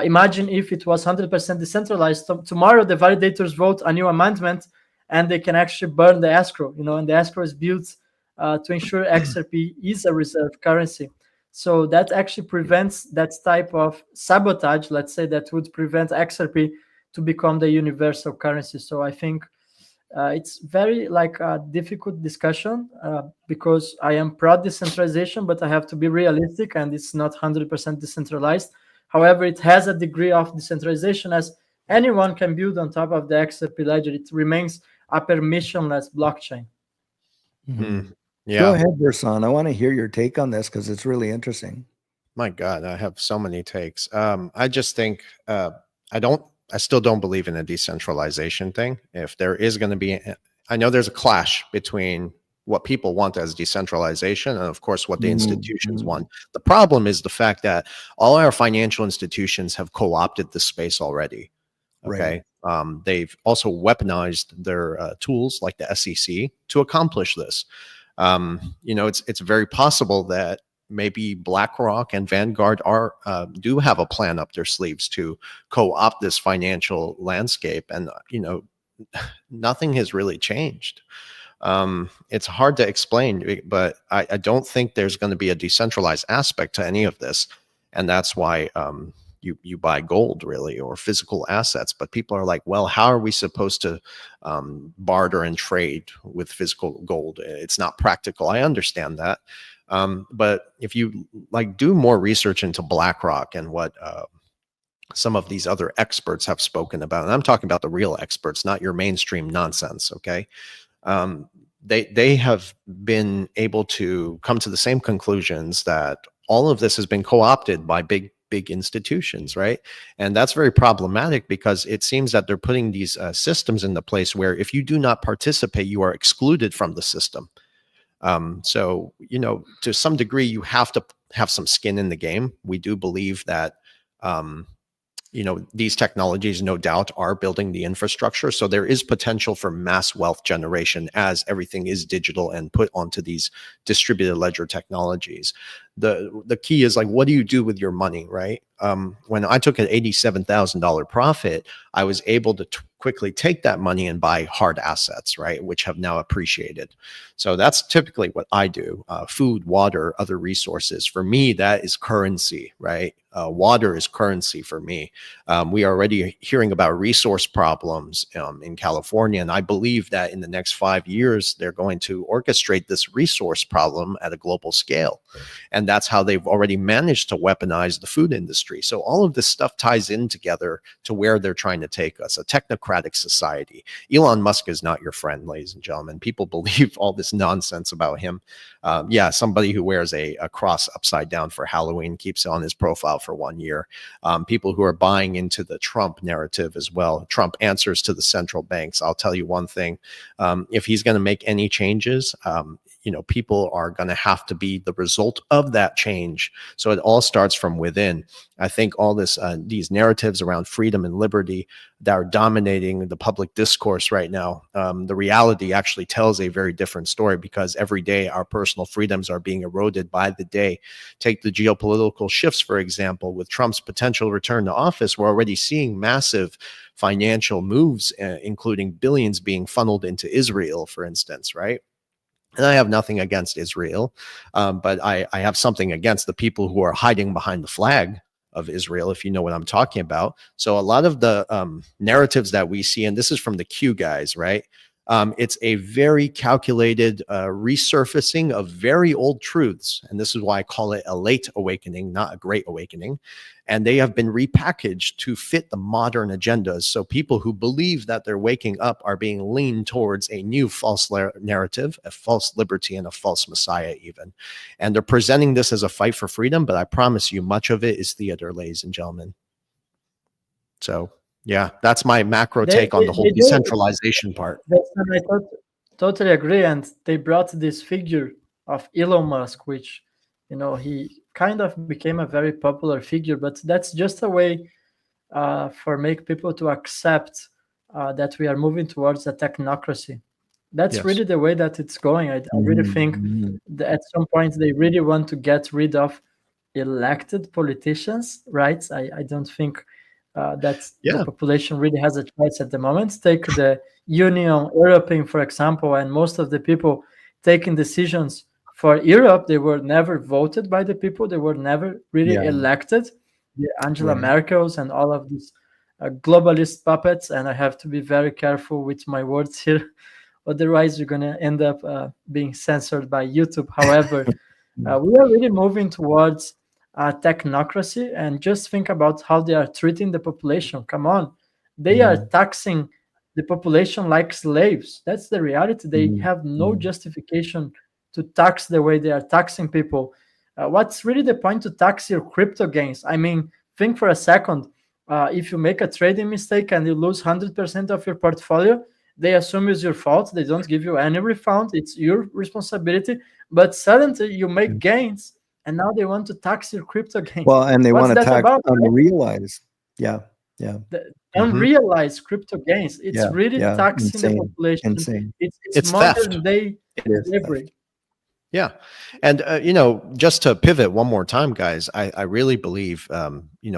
imagine if it was 100% decentralized. Tomorrow, the validators vote a new amendment, and they can actually burn the escrow. And the escrow is built to ensure XRP is a reserve currency. So that actually prevents that type of sabotage, let's say, that would prevent XRP to become the universal currency. So I think it's very like a difficult discussion because I am pro decentralization, but I have to be realistic, and it's not 100% decentralized. However, it has a degree of decentralization as anyone can build on top of the XRP ledger. It remains a permissionless blockchain. Mhm. Go Yeah. ahead, Versan. I want to hear your take on this because it's really interesting. My God, I have so many takes. I just think I still don't believe in a decentralization thing. If there is going to be, I know there's a clash between what people want as decentralization and, of course, what the institutions Mhm. want. The problem is the fact that all our financial institutions have co-opted the space already. Right. Okay. They've also weaponized their tools like the SEC to accomplish this. It's very possible that maybe BlackRock and Vanguard do have a plan up their sleeves to co-opt this financial landscape, and nothing has really changed. It's hard to explain, but I don't think there's going to be a decentralized aspect to any of this, and that's why you buy gold really or physical assets. But people are like, well, how are we supposed to barter and trade with physical gold? It's not practical. I understand that, but if you do more research into BlackRock and what some of these other experts have spoken about, and I'm talking about the real experts, not your mainstream nonsense. Okay. They have been able to come to the same conclusions that all of this has been co-opted by big institutions, right? And that's very problematic because it seems that they're putting these systems into place where if you do not participate, you are excluded from the system. So to some degree, you have to have some skin in the game. We do believe that these technologies no doubt are building the infrastructure. So there is potential for mass wealth generation as everything is digital and put onto these distributed ledger technologies. The key is what do you do with your money, right? When I took an $87,000 profit, I was able to quickly take that money and buy hard assets, right? Which have now appreciated. So that's typically what I do. Food, water, other resources. For me, that is currency, right? Water is currency for me. We are already hearing about resource problems in California, and I believe that in the next 5 years, they're going to orchestrate this resource problem at a global scale. And And that's how they've already managed to weaponize the food industry. So all of this stuff ties in together to where they're trying to take us, a technocratic society. Elon Musk is not your friend, ladies and gentlemen. People believe all this nonsense about him. Yeah, somebody who wears a cross upside down for Halloween, keeps it on his profile for 1 year. People who are buying into the Trump narrative as well. Trump answers to the central banks. I'll tell you one thing. If he's going to make any changes, people are going to have to be the result of that change. So it all starts from within. I think all these narratives around freedom and liberty that are dominating the public discourse right now, the reality actually tells a very different story, because every day our personal freedoms are being eroded by the day. Take the geopolitical shifts, for example. With Trump's potential return to office, we're already seeing massive financial moves, including billions being funneled into Israel, for instance, right? And I have nothing against Israel, but I have something against the people who are hiding behind the flag of Israel, if you know what I'm talking about. So a lot of the narratives that we see, and this is from the Q guys, right? It's a very calculated resurfacing of very old truths. And this is why I call it a late awakening, not a great awakening. And they have been repackaged to fit the modern agendas. So people who believe that they're waking up are being leaned towards a new false narrative, a false liberty, and a false messiah even. And they're presenting this as a fight for freedom, but I promise you much of it is theater, ladies and gentlemen. So yeah, that's my macro take on the whole decentralization part. I totally agree. And they brought this figure of Elon Musk, which, he kind of became a very popular figure, but that's just a way for make people to accept that we are moving towards a technocracy. That's really the way that it's going. I really think that at some point they really want to get rid of elected politicians, right? I don't think that the population really has a choice at the moment. Take the Union European, for example, and most of the people taking decisions for Europe, they were never voted by the people. They were never really elected. The Angela Merkels and all of these globalist puppets. And I have to be very careful with my words here. Otherwise, you're going to end up being censored by YouTube. However, we are really moving towards technocracy, and just think about how they are treating the population. Come on, they are taxing the population like slaves. That's the reality. They have no justification to tax the way they are taxing people. What's really the point to tax your crypto gains? I mean, think for a second. If you make a trading mistake and you lose 100% of your portfolio, they assume it's your fault. They don't give you any refund. It's your responsibility. But suddenly you make gains, and now they want to tax your crypto gains. Well, and they want to tax unrealized. Yeah. The unrealized crypto gains. It's really taxing the population. Insane. It's modern day slavery. Yeah. And, just to pivot one more time, guys, I really believe,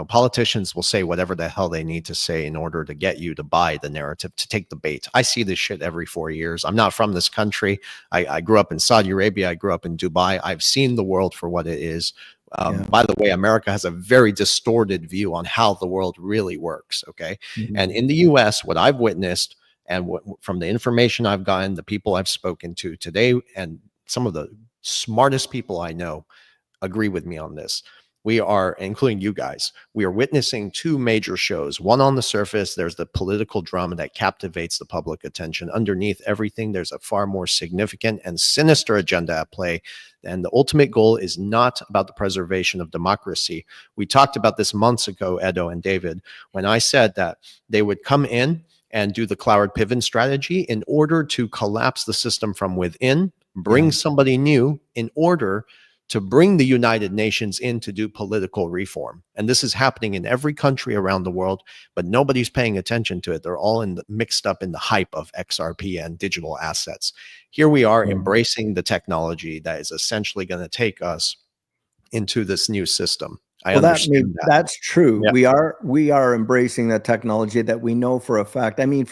politicians will say whatever the hell they need to say in order to get you to buy the narrative, to take the bait. I see this shit every 4 years. I'm not from this country. I grew up in Saudi Arabia. I grew up in Dubai. I've seen the world for what it is. By the way, America has a very distorted view on how the world really works. Okay. And in the US, what I've witnessed and from the information I've gotten, the people I've spoken to today, and some of the smartest people I know agree with me on this. We are, including you guys, we are witnessing two major shows. One, on the surface, there's the political drama that captivates the public attention. Underneath everything, there's a far more significant and sinister agenda at play. And the ultimate goal is not about the preservation of democracy. We talked about this months ago, Edo and David, when I said that they would come in and do the Cloward pivot strategy in order to collapse the system from within, bring somebody new in order to bring the United Nations in to do political reform. And this is happening in every country around the world, but nobody's paying attention to it. They're all mixed up in the hype of XRP and digital assets. Here we are embracing the technology that is essentially going to take us into this new system. Understand that. That's true. Yeah. We are embracing that technology that we know for a fact. I mean,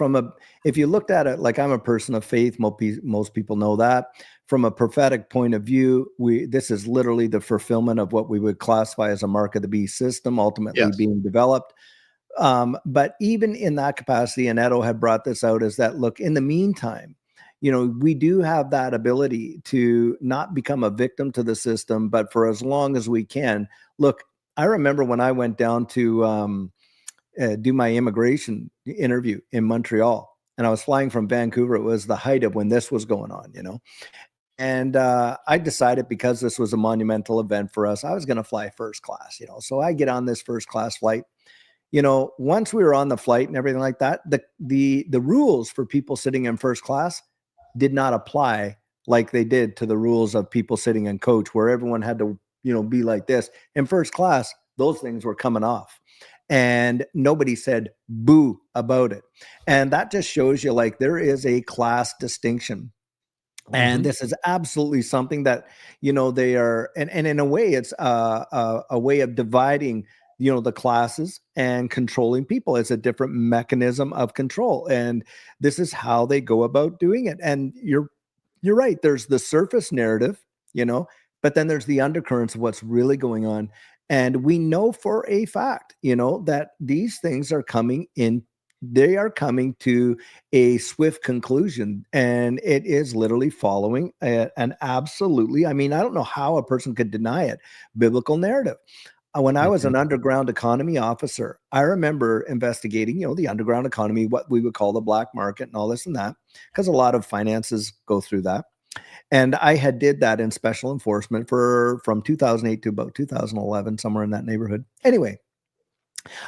if you looked at it, like, I'm a person of faith, most people know that. From a prophetic point of view, this is literally the fulfillment of what we would classify as a mark of the beast system, ultimately being developed. But even in that capacity, and Edo had brought this out, is that, look, in the meantime, we do have that ability to not become a victim to the system, but for as long as we can. Look, I remember when I went down to do my immigration interview in Montreal, and I was flying from Vancouver. It was the height of when this was going on, And I decided, because this was a monumental event for us, I was going to fly first class, So I get on this first class flight. Once we were on the flight and everything like that, the rules for people sitting in first class did not apply like they did to the rules of people sitting in coach, where everyone had to, be like this. In first class, those things were coming off. And nobody said boo about it. And that just shows you, like, there is a class distinction. And this is absolutely something that, they are, and in a way, it's a way of dividing, the classes and controlling people. It's a different mechanism of control. And this is how they go about doing it. And you're right. There's the surface narrative, but then there's the undercurrents of what's really going on. And we know for a fact, that these things are coming in. They are coming to a swift conclusion, and it is literally following an absolutely, I don't know how a person could deny it, biblical narrative. When I was an underground economy officer, I remember investigating, the underground economy, what we would call the black market and all this and that, because a lot of finances go through that. And I had did that in special enforcement from 2008 to about 2011, somewhere in that neighborhood. Anyway,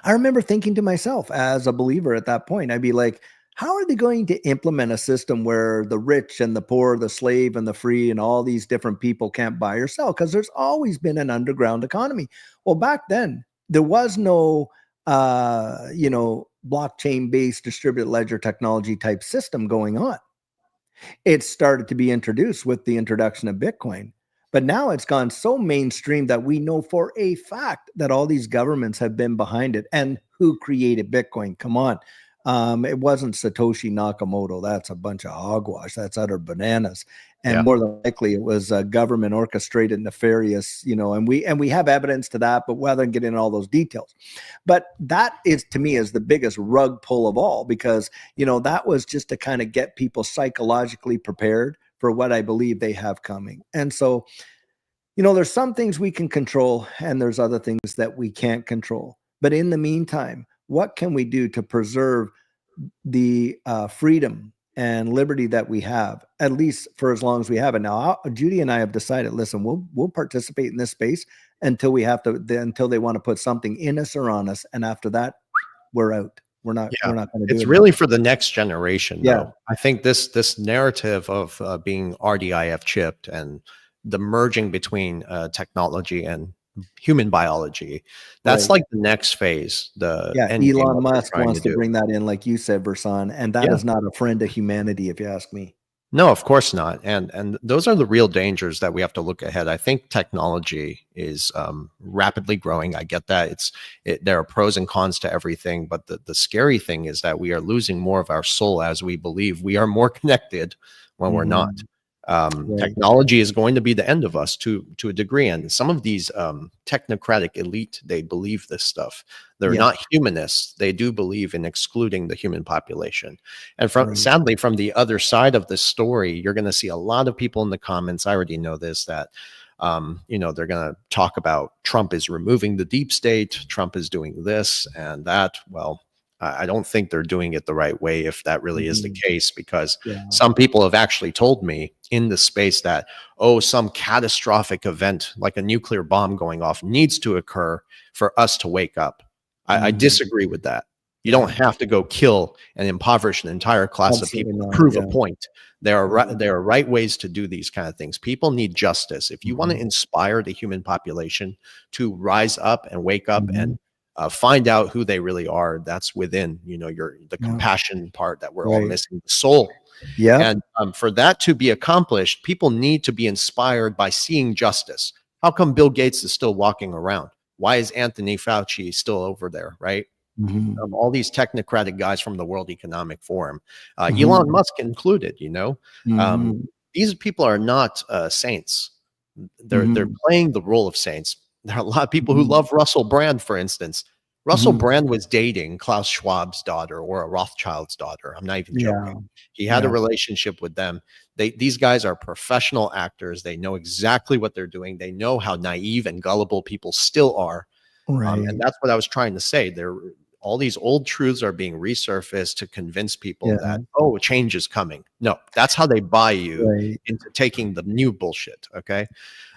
I remember thinking to myself, as a believer at that point, I'd be like, how are they going to implement a system where the rich and the poor, the slave and the free, and all these different people can't buy or sell? Because there's always been an underground economy. Well, back then, there was no, blockchain-based distributed ledger technology type system going on. It started to be introduced with the introduction of Bitcoin. But now it's gone so mainstream that we know for a fact that all these governments have been behind it. And who created Bitcoin? Come on. It wasn't Satoshi Nakamoto. That's a bunch of hogwash. That's utter bananas. And more than likely, it was a government orchestrated nefarious, and we have evidence to that, but rather than get into all those details. But that is, to me, is the biggest rug pull of all, because, that was just to kind of get people psychologically prepared for what I believe they have coming. And so, there's some things we can control, and there's other things that we can't control. But in the meantime, what can we do to preserve the freedom and liberty that we have, at least for as long as we have it? Now, Judy and I have decided, listen, we'll participate in this space until we have to, until they want to put something in us or on us. And after that, we're out. We're not going to do it. It's really for the next generation, though. I think this narrative of being RDIF chipped and the merging between technology and human biology, that's like the next phase. Elon Musk wants to bring that in, like you said, Versan, and that is not a friend of humanity, if you ask me. No, of course not. And those are the real dangers that we have to look ahead. I think technology is rapidly growing. I get that. There are pros and cons to everything, but the scary thing is that we are losing more of our soul as we believe we are more connected when we're not. Technology is going to be the end of us to a degree. And some of these technocratic elite, they believe this stuff. They're not humanists. They do believe in excluding the human population. And sadly, from the other side of this story, you're going to see a lot of people in the comments. I already know this, that they're going to talk about Trump is removing the deep state. Trump is doing this and that. Well, I don't think they're doing it the right way, if that really is the case, because some people have actually told me in the space that, some catastrophic event like a nuclear bomb going off needs to occur for us to wake up. I disagree with that. You don't have to go kill and impoverish an entire class of people to prove a point. There are right ways to do these kind of things. People need justice. If you want to inspire the human population to rise up and wake up and find out who they really are, that's within the compassion part that we're all missing, the soul. And for that to be accomplished, people need to be inspired by seeing justice. How come Bill Gates is still walking around? Why is Anthony Fauci still over there, right? All these technocratic guys from the World Economic Forum, Elon Musk included, these people are not saints. They're playing the role of saints. There are a lot of people who love Russell Brand, for instance. Russell Brand was dating Klaus Schwab's daughter or a Rothschild's daughter. I'm not even joking. He had a relationship with them. These guys are professional actors. They know exactly what they're doing. They know how naive and gullible people still are. And that's what I was trying to say. All these old truths are being resurfaced to convince people that, oh, change is coming. No, that's how they buy you into taking the new bullshit. Okay.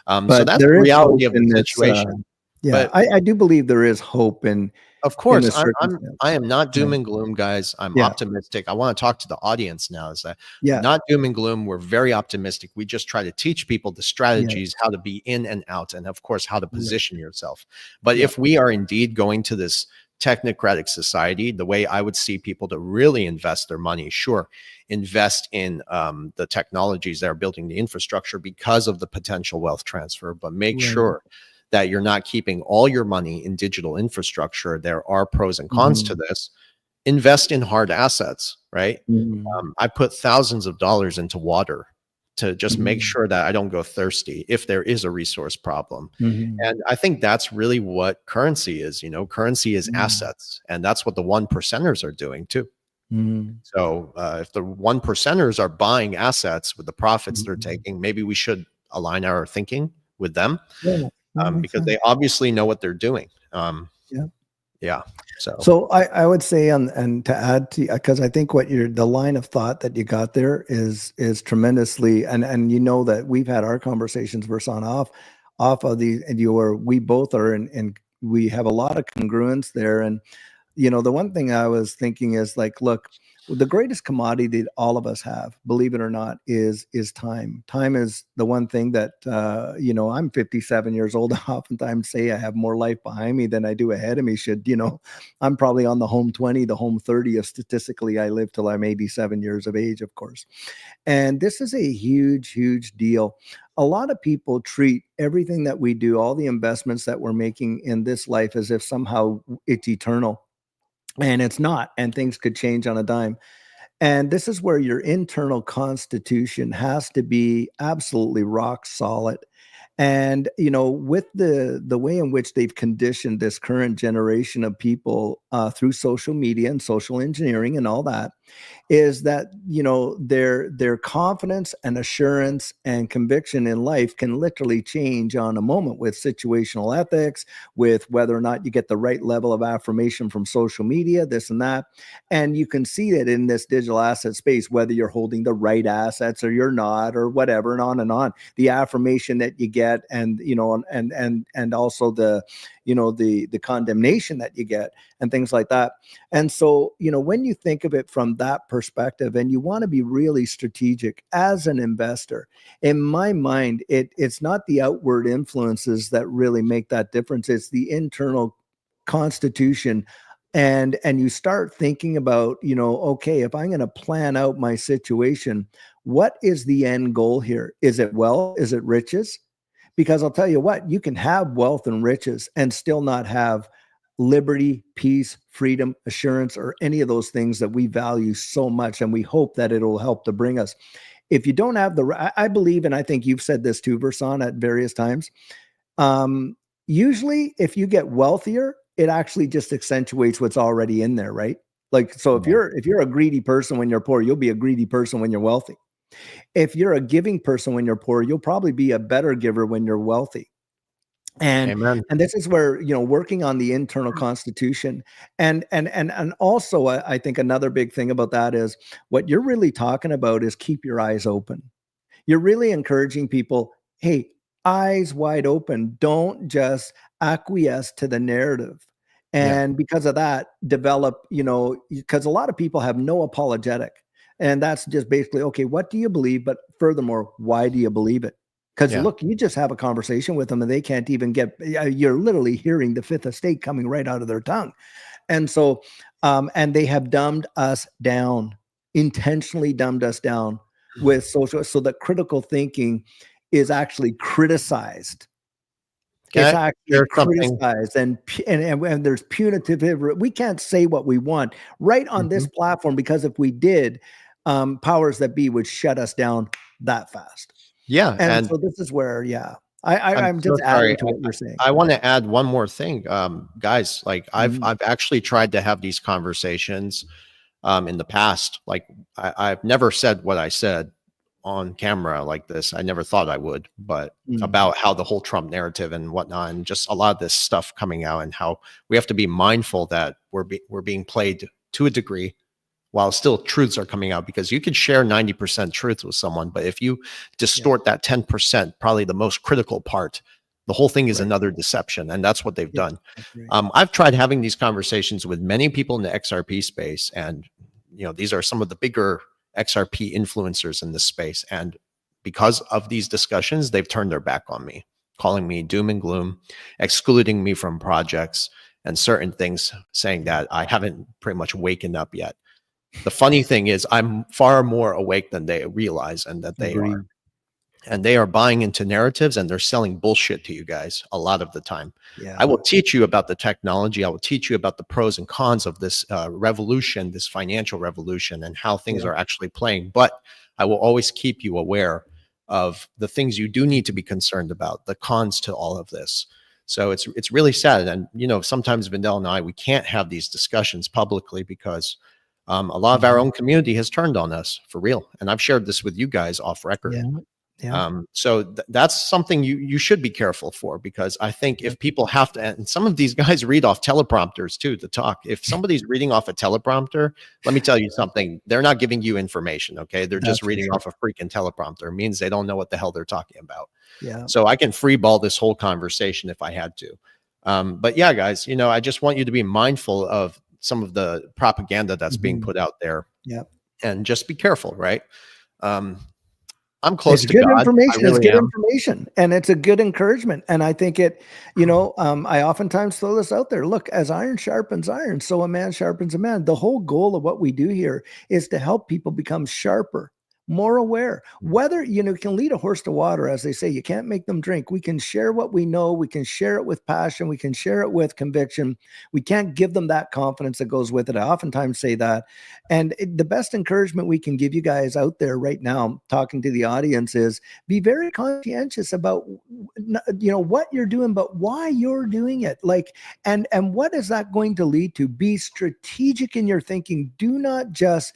So that's the reality of the situation. But I do believe there is hope in. Of course, I am not doom and gloom, guys. I'm optimistic. I want to talk to the audience now. Is that not doom and gloom? We're very optimistic. We just try to teach people the strategies, how to be in and out, and of course, how to position yourself. But if we are indeed going to this technocratic society, the way I would see people to really invest their money, sure, invest in the technologies that are building the infrastructure because of the potential wealth transfer, but make sure that you're not keeping all your money in digital infrastructure. There are pros and cons to this. Invest in hard assets, right? I put thousands of dollars into water to just make sure that I don't go thirsty if there is a resource problem. And I think that's really what currency is. You know, currency is assets, and that's what the 1%ers are doing too. So if the 1%ers are buying assets with the profits they're taking, maybe we should align our thinking with them. Because they obviously know what they're doing. So I would say, and to add to, because I think the line of thought that you got there is tremendously, and you know that we've had our conversations Versan off of these, and we both are, and we have a lot of congruence there. And you know, the one thing I was thinking is like, look, the greatest commodity that all of us have, believe it or not, is time. Time is the one thing that, you know, I'm 57 years old. I oftentimes say I have more life behind me than I do ahead of me. I'm probably on the home 20, the home 30 if statistically I live till I'm 87 years of age, of course. And this is a huge, huge deal. A lot of people treat everything that we do, all the investments that we're making in this life, as if somehow it's eternal. And it's not, and things could change on a dime. And this is where your internal constitution has to be absolutely rock solid. And, you know, with the way in which they've conditioned this current generation of people through social media and social engineering and all that, is that, you know, their confidence and assurance and conviction in life can literally change on a moment with situational ethics, with whether or not you get the right level of affirmation from social media, this and that. And you can see it in this digital asset space, whether you're holding the right assets or you're not, or whatever, and on and on. The affirmation that you get, and, you know, and also the, you know, the condemnation that you get and things like that. And so, you know, when you think of it from that perspective, and you want to be really strategic as an investor, in my mind, it's not the outward influences that really make that difference. It's the internal constitution. And you start thinking about, you know, okay, if I'm going to plan out my situation, what is the end goal here? Is it wealth? Is it riches? Because I'll tell you what, you can have wealth and riches and still not have liberty, peace, freedom, assurance, or any of those things that we value so much, and we hope that it'll help to bring us. If you don't have I believe, and I think you've said this too, Versan, at various times, usually if you get wealthier, it actually just accentuates what's already in there, right? Like, so if you're a greedy person when you're poor, you'll be a greedy person when you're wealthy. If you're a giving person when you're poor, you'll probably be a better giver when you're wealthy. And this is where, you know, working on the internal constitution, and also I think another big thing about that is what you're really talking about is keep your eyes open. You're really encouraging people, hey, eyes wide open. Don't just acquiesce to the narrative. And because of that, develop, you know, because a lot of people have no apologetic. And that's just basically, okay, what do you believe? But furthermore, why do you believe it? Because look, you just have a conversation with them and they can't even you're literally hearing the fifth estate coming right out of their tongue. And so, and they have dumbed us down, intentionally dumbed us down with social, so that critical thinking is actually criticized. It's actually criticized, and there's punitive. We can't say what we want right on this platform, because if we did, powers that be would shut us down that fast. Yeah. And so this is where, I'm so just sorry. adding to what you're saying. I want to add one more thing, guys. Like Mhm. I've actually tried to have these conversations in the past. Like I've never said what I said on camera like this. I never thought I would, but about how the whole Trump narrative and whatnot, and just a lot of this stuff coming out, and how we have to be mindful that we're being played to a degree, while still truths are coming out, because you could share 90% truth with someone, but if you distort that 10%, probably the most critical part, the whole thing is another deception. And that's what they've done. I've tried having these conversations with many people in the XRP space, and these are some of the bigger XRP influencers in this space. And because of these discussions, they've turned their back on me, calling me doom and gloom, excluding me from projects and certain things, saying that I haven't pretty much wakened up yet. The funny thing is I'm far more awake than they realize, and that they are. And they are buying into narratives, and they're selling bullshit to you guys a lot of the time. I will teach you about the technology. I will teach you about the pros and cons of this revolution, this financial revolution, and how things are actually playing. But I will always keep you aware of the things you do need to be concerned about, the cons to all of this. So it's really sad. And, sometimes Vindel and I, we can't have these discussions publicly because a lot of our own community has turned on us for real. And I've shared this with you guys off record. So that's something you should be careful for, because I think if people have to, and some of these guys read off teleprompters too to talk. If somebody's reading off a teleprompter, let me tell you something, they're not giving you information. Okay. They're just reading off a freaking teleprompter. It means they don't know what the hell they're talking about. So I can freeball this whole conversation if I had to. But yeah, guys, I just want you to be mindful of some of the propaganda that's being put out there. And just be careful, right? I'm close to good God. information. Really it's good information, and it's a good encouragement. And I think I oftentimes throw this out there. Look, as iron sharpens iron, so a man sharpens a man. The whole goal of what we do here is to help people become sharper, more aware. Whether, you can lead a horse to water, as they say, you can't make them drink. We can share what we know. We can share it with passion. We can share it with conviction. We can't give them that confidence that goes with it. I oftentimes say that. And the best encouragement we can give you guys out there right now, talking to the audience, is be very conscientious about, what you're doing, but why you're doing it. And what is that going to lead to? Be strategic in your thinking. Do not just,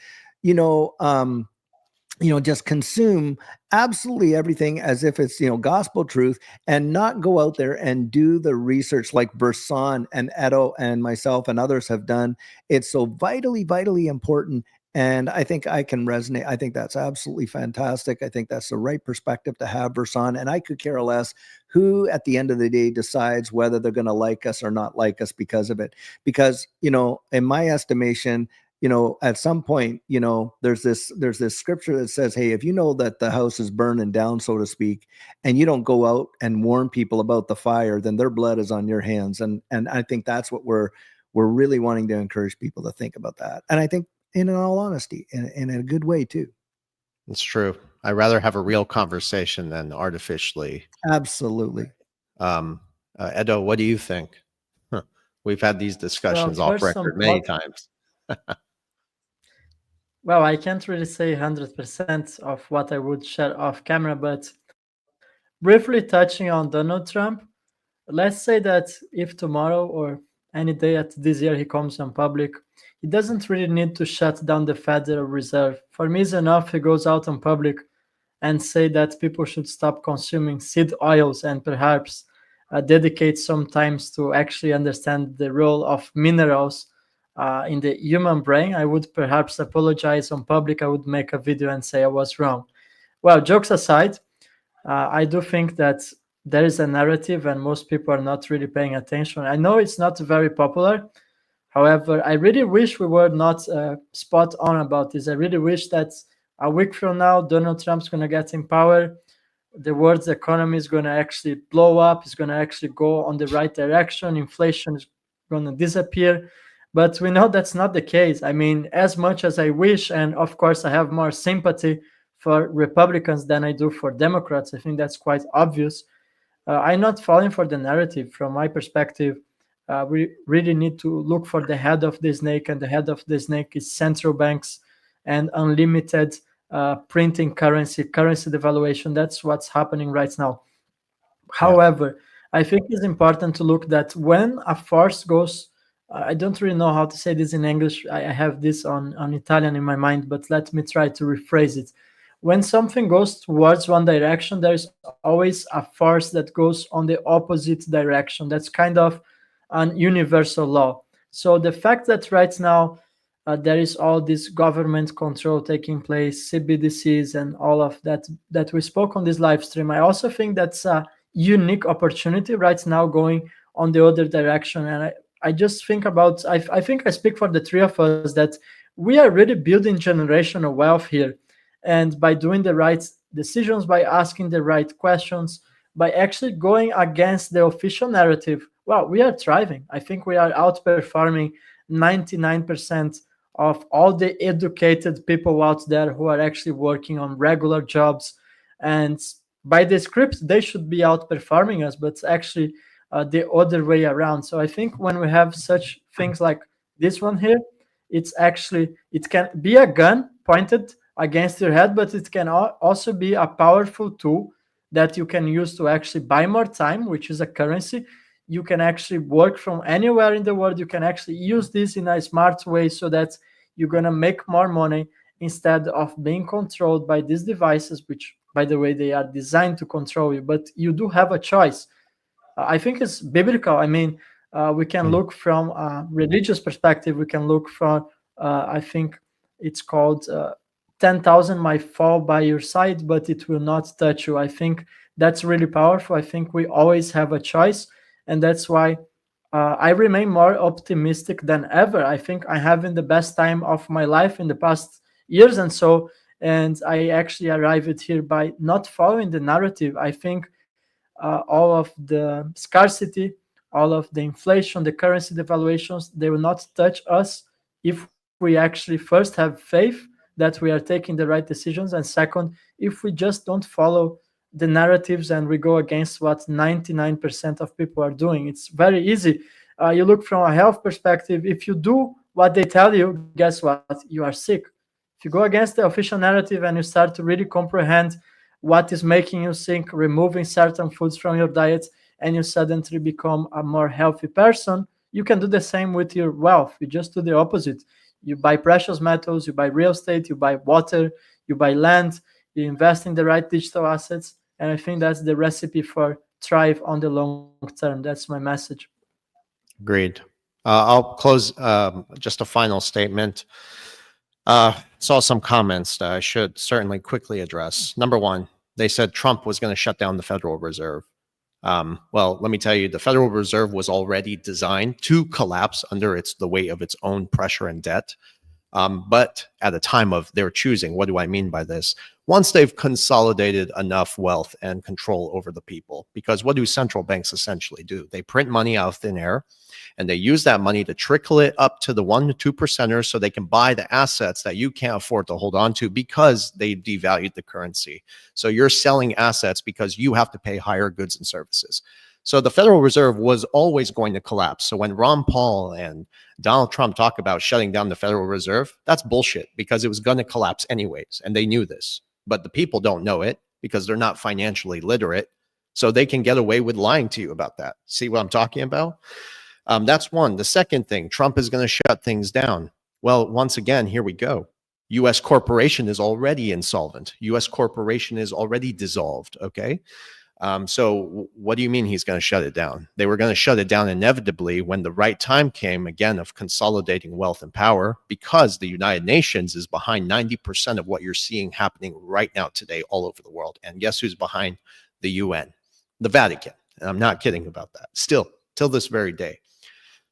just consume absolutely everything as if it's, gospel truth, and not go out there and do the research like Bursan and Edo and myself and others have done. It's so vitally, vitally important. And I think I can resonate. I think that's absolutely fantastic. I think that's the right perspective to have, Bursan. And I could care less who at the end of the day decides whether they're going to like us or not like us because of it. Because, in my estimation, at some point, there's this scripture that says, hey, if you know that the house is burning down, so to speak, and you don't go out and warn people about the fire, then their blood is on your hands. And I think that's what we're really wanting to encourage people to think about that. And I think, in all honesty, in a good way too. It's true. I'd rather have a real conversation than artificially. Absolutely. Edo, what do you think? We've had these discussions off record many times. Well, I can't really say 100% of what I would share off camera, but briefly touching on Donald Trump, let's say that if tomorrow or any day at this year he comes on public, he doesn't really need to shut down the Federal Reserve. For me, it's enough he goes out on public and say that people should stop consuming seed oils and perhaps dedicate some time to actually understand the role of minerals in the human brain. I would perhaps apologize on public. I would make a video and say I was wrong. Well, jokes aside, I do think that there is a narrative and most people are not really paying attention. I know it's not very popular. However, I really wish we were not spot on about this. I really wish that a week from now, Donald Trump's going to get in power. The world's economy is going to actually blow up. It's going to actually go on the right direction. Inflation is going to disappear. But we know that's not the case. I mean, as much as I wish, and of course I have more sympathy for Republicans than I do for Democrats, I think that's quite obvious. I'm not falling for the narrative. From my perspective, we really need to look for the head of the snake, and the head of the snake is central banks and unlimited printing currency devaluation. That's what's happening right now. However, I think it's important to look that when a force goes, I don't really know how to say this in English. I have this on Italian in my mind, but let me try to rephrase it. When something goes towards one direction, there is always a force that goes on the opposite direction. That's kind of an universal law. So the fact that right now there is all this government control taking place, CBDCs, and all of that we spoke on this live stream, I also think that's a unique opportunity right now going on the other direction. And I just think about, I think I speak for the three of us that we are really building generational wealth here. And by doing the right decisions, by asking the right questions, by actually going against the official narrative, well, we are thriving. I think we are outperforming 99% of all the educated people out there who are actually working on regular jobs. And by the script, they should be outperforming us, but it's actually the other way around. So I think when we have such things like this one here, it's actually, it can be a gun pointed against your head, but it can also be a powerful tool that you can use to actually buy more time, which is a currency. You can actually work from anywhere in the world. You can actually use this in a smart way so that you're going to make more money instead of being controlled by these devices, which, by the way, they are designed to control you. But you do have a choice. I think it's biblical. I mean, we can look from a religious perspective. We can look from, I think it's called 10,000 might fall by your side, but it will not touch you. I think that's really powerful. I think we always have a choice. And that's why I remain more optimistic than ever. I think I'm having the best time of my life in the past years. And I actually arrived here by not following the narrative. I think all of the scarcity, all of the inflation, the currency devaluations, they will not touch us if we actually first have faith that we are taking the right decisions, and second, if we just don't follow the narratives and we go against what 99% of people are doing. It's very easy. You look from a health perspective. If you do what they tell you, guess what? You are sick. If you go against the official narrative and you start to really comprehend what is making you sick, removing certain foods from your diet, and you suddenly become a more healthy person, you can do the same with your wealth. You just do the opposite. You buy precious metals, you buy real estate, you buy water, you buy land, you invest in the right digital assets. And I think that's the recipe for thrive on the long term. That's my message. Agreed. I'll close just a final statement. Saw some comments that I should certainly quickly address. Number one, they said Trump was going to shut down the Federal Reserve. Well, let me tell you, the Federal Reserve was already designed to collapse under the weight of its own pressure and debt. But at a time of their choosing, what do I mean by this? Once they've consolidated enough wealth and control over the people, because what do central banks essentially do? They print money out of thin air, and they use that money to trickle it up to the 1% to 2%ers so they can buy the assets that you can't afford to hold on to because they devalued the currency. So you're selling assets because you have to pay higher goods and services. So the Federal Reserve was always going to collapse. So when Ron Paul and Donald Trump talk about shutting down the Federal Reserve, that's bullshit because it was going to collapse anyways. And they knew this, but the people don't know it because they're not financially literate. So they can get away with lying to you about that. See what I'm talking about? That's one. The second thing, Trump is going to shut things down. Well, once again, here we go. U.S. corporation is already insolvent. U.S. corporation is already dissolved. Okay. So what do you mean he's going to shut it down? They were going to shut it down inevitably when the right time came, again, of consolidating wealth and power, because the United Nations is behind 90% of what you're seeing happening right now today all over the world. And guess who's behind the UN? The Vatican. And I'm not kidding about that. Still, till this very day,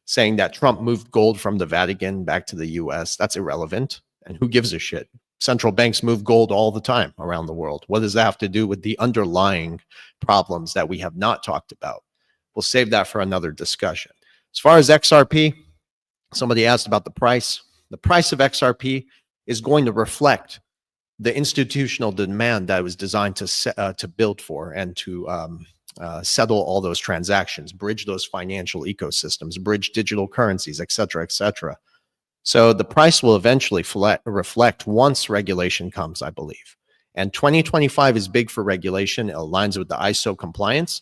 saying that Trump moved gold from the Vatican back to the US, that's irrelevant. And who gives a shit? Central banks move gold all the time around the world. What does that have to do with the underlying problems that we have not talked about? We'll save that for another discussion. As far as XRP, somebody asked about the price. The price of XRP is going to reflect the institutional demand that it was designed to build for and to settle all those transactions, bridge those financial ecosystems, bridge digital currencies, et cetera, et cetera. So the price will eventually reflect once regulation comes, I believe. And 2025 is big for regulation. It aligns with the ISO compliance.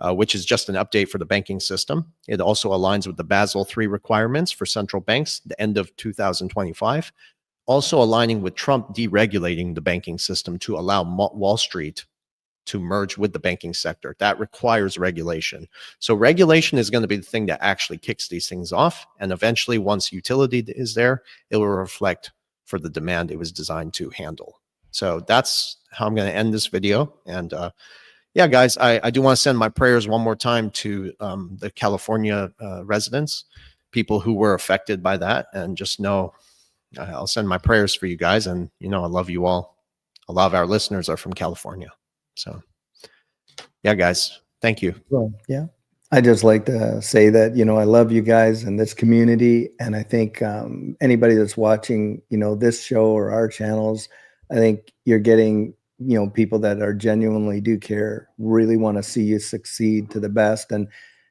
which is just an update for the banking system. It also aligns with the Basel III requirements for central banks, the end of 2025. Also aligning with Trump deregulating the banking system to allow Wall Street to merge with the banking sector. That requires regulation. So regulation is going to be the thing that actually kicks these things off. And eventually, once utility is there, it will reflect for the demand it was designed to handle. So that's how I'm going to end this video. And yeah, guys, I do want to send my prayers one more time to the California residents, people who were affected by that. And just know, I'll send my prayers for you guys. And, you know, I love you all. A lot of our listeners are from California. So, yeah, guys, thank you. Well, yeah. I just like to say that, you know, I love you guys and this community. And I think anybody that's watching, you know, this show or our channels, I think you're getting, you know, people that are genuinely do care, really want to see you succeed to the best. And,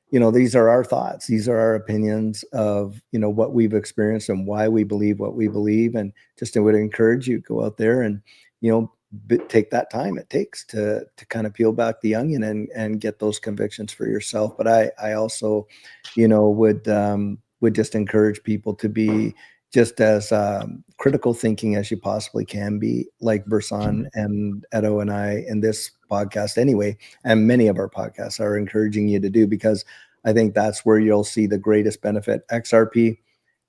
you know, these are our thoughts. These are our opinions of, you know, what we've experienced and why we believe what we believe. And just I would encourage you, go out there and, you know, take that time it takes to kind of peel back the onion and get those convictions for yourself. But I also, you know, would just encourage people to be just as critical thinking as you possibly can be, like Bersan and Edo and I in this podcast anyway, and many of our podcasts are encouraging you to do, because I think that's where you'll see the greatest benefit. XRP,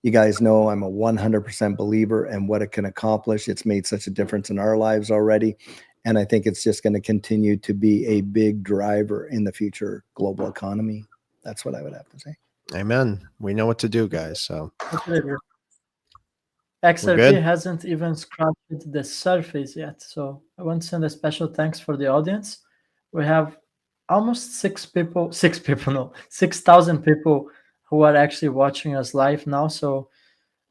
you guys know I'm a 100% believer in what it can accomplish. It's made such a difference in our lives already. And I think it's just going to continue to be a big driver in the future global economy. That's what I would have to say. Amen. We know what to do, guys. So XRP hasn't even scratched the surface yet. So I want to send a special thanks for the audience. We have almost 6,000 people who are actually watching us live now. So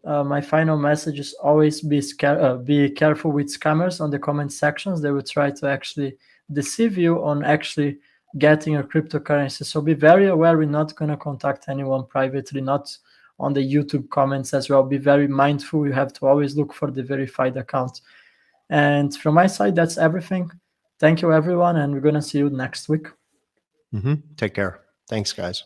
my final message is always be careful with scammers on the comment sections. They will try to actually deceive you on actually getting your cryptocurrency. So be very aware. We're not going to contact anyone privately, not on the YouTube comments as well. Be very mindful. You have to always look for the verified account. And from my side, that's everything. Thank you, everyone. And we're going to see you next week. Take care. Thanks, guys.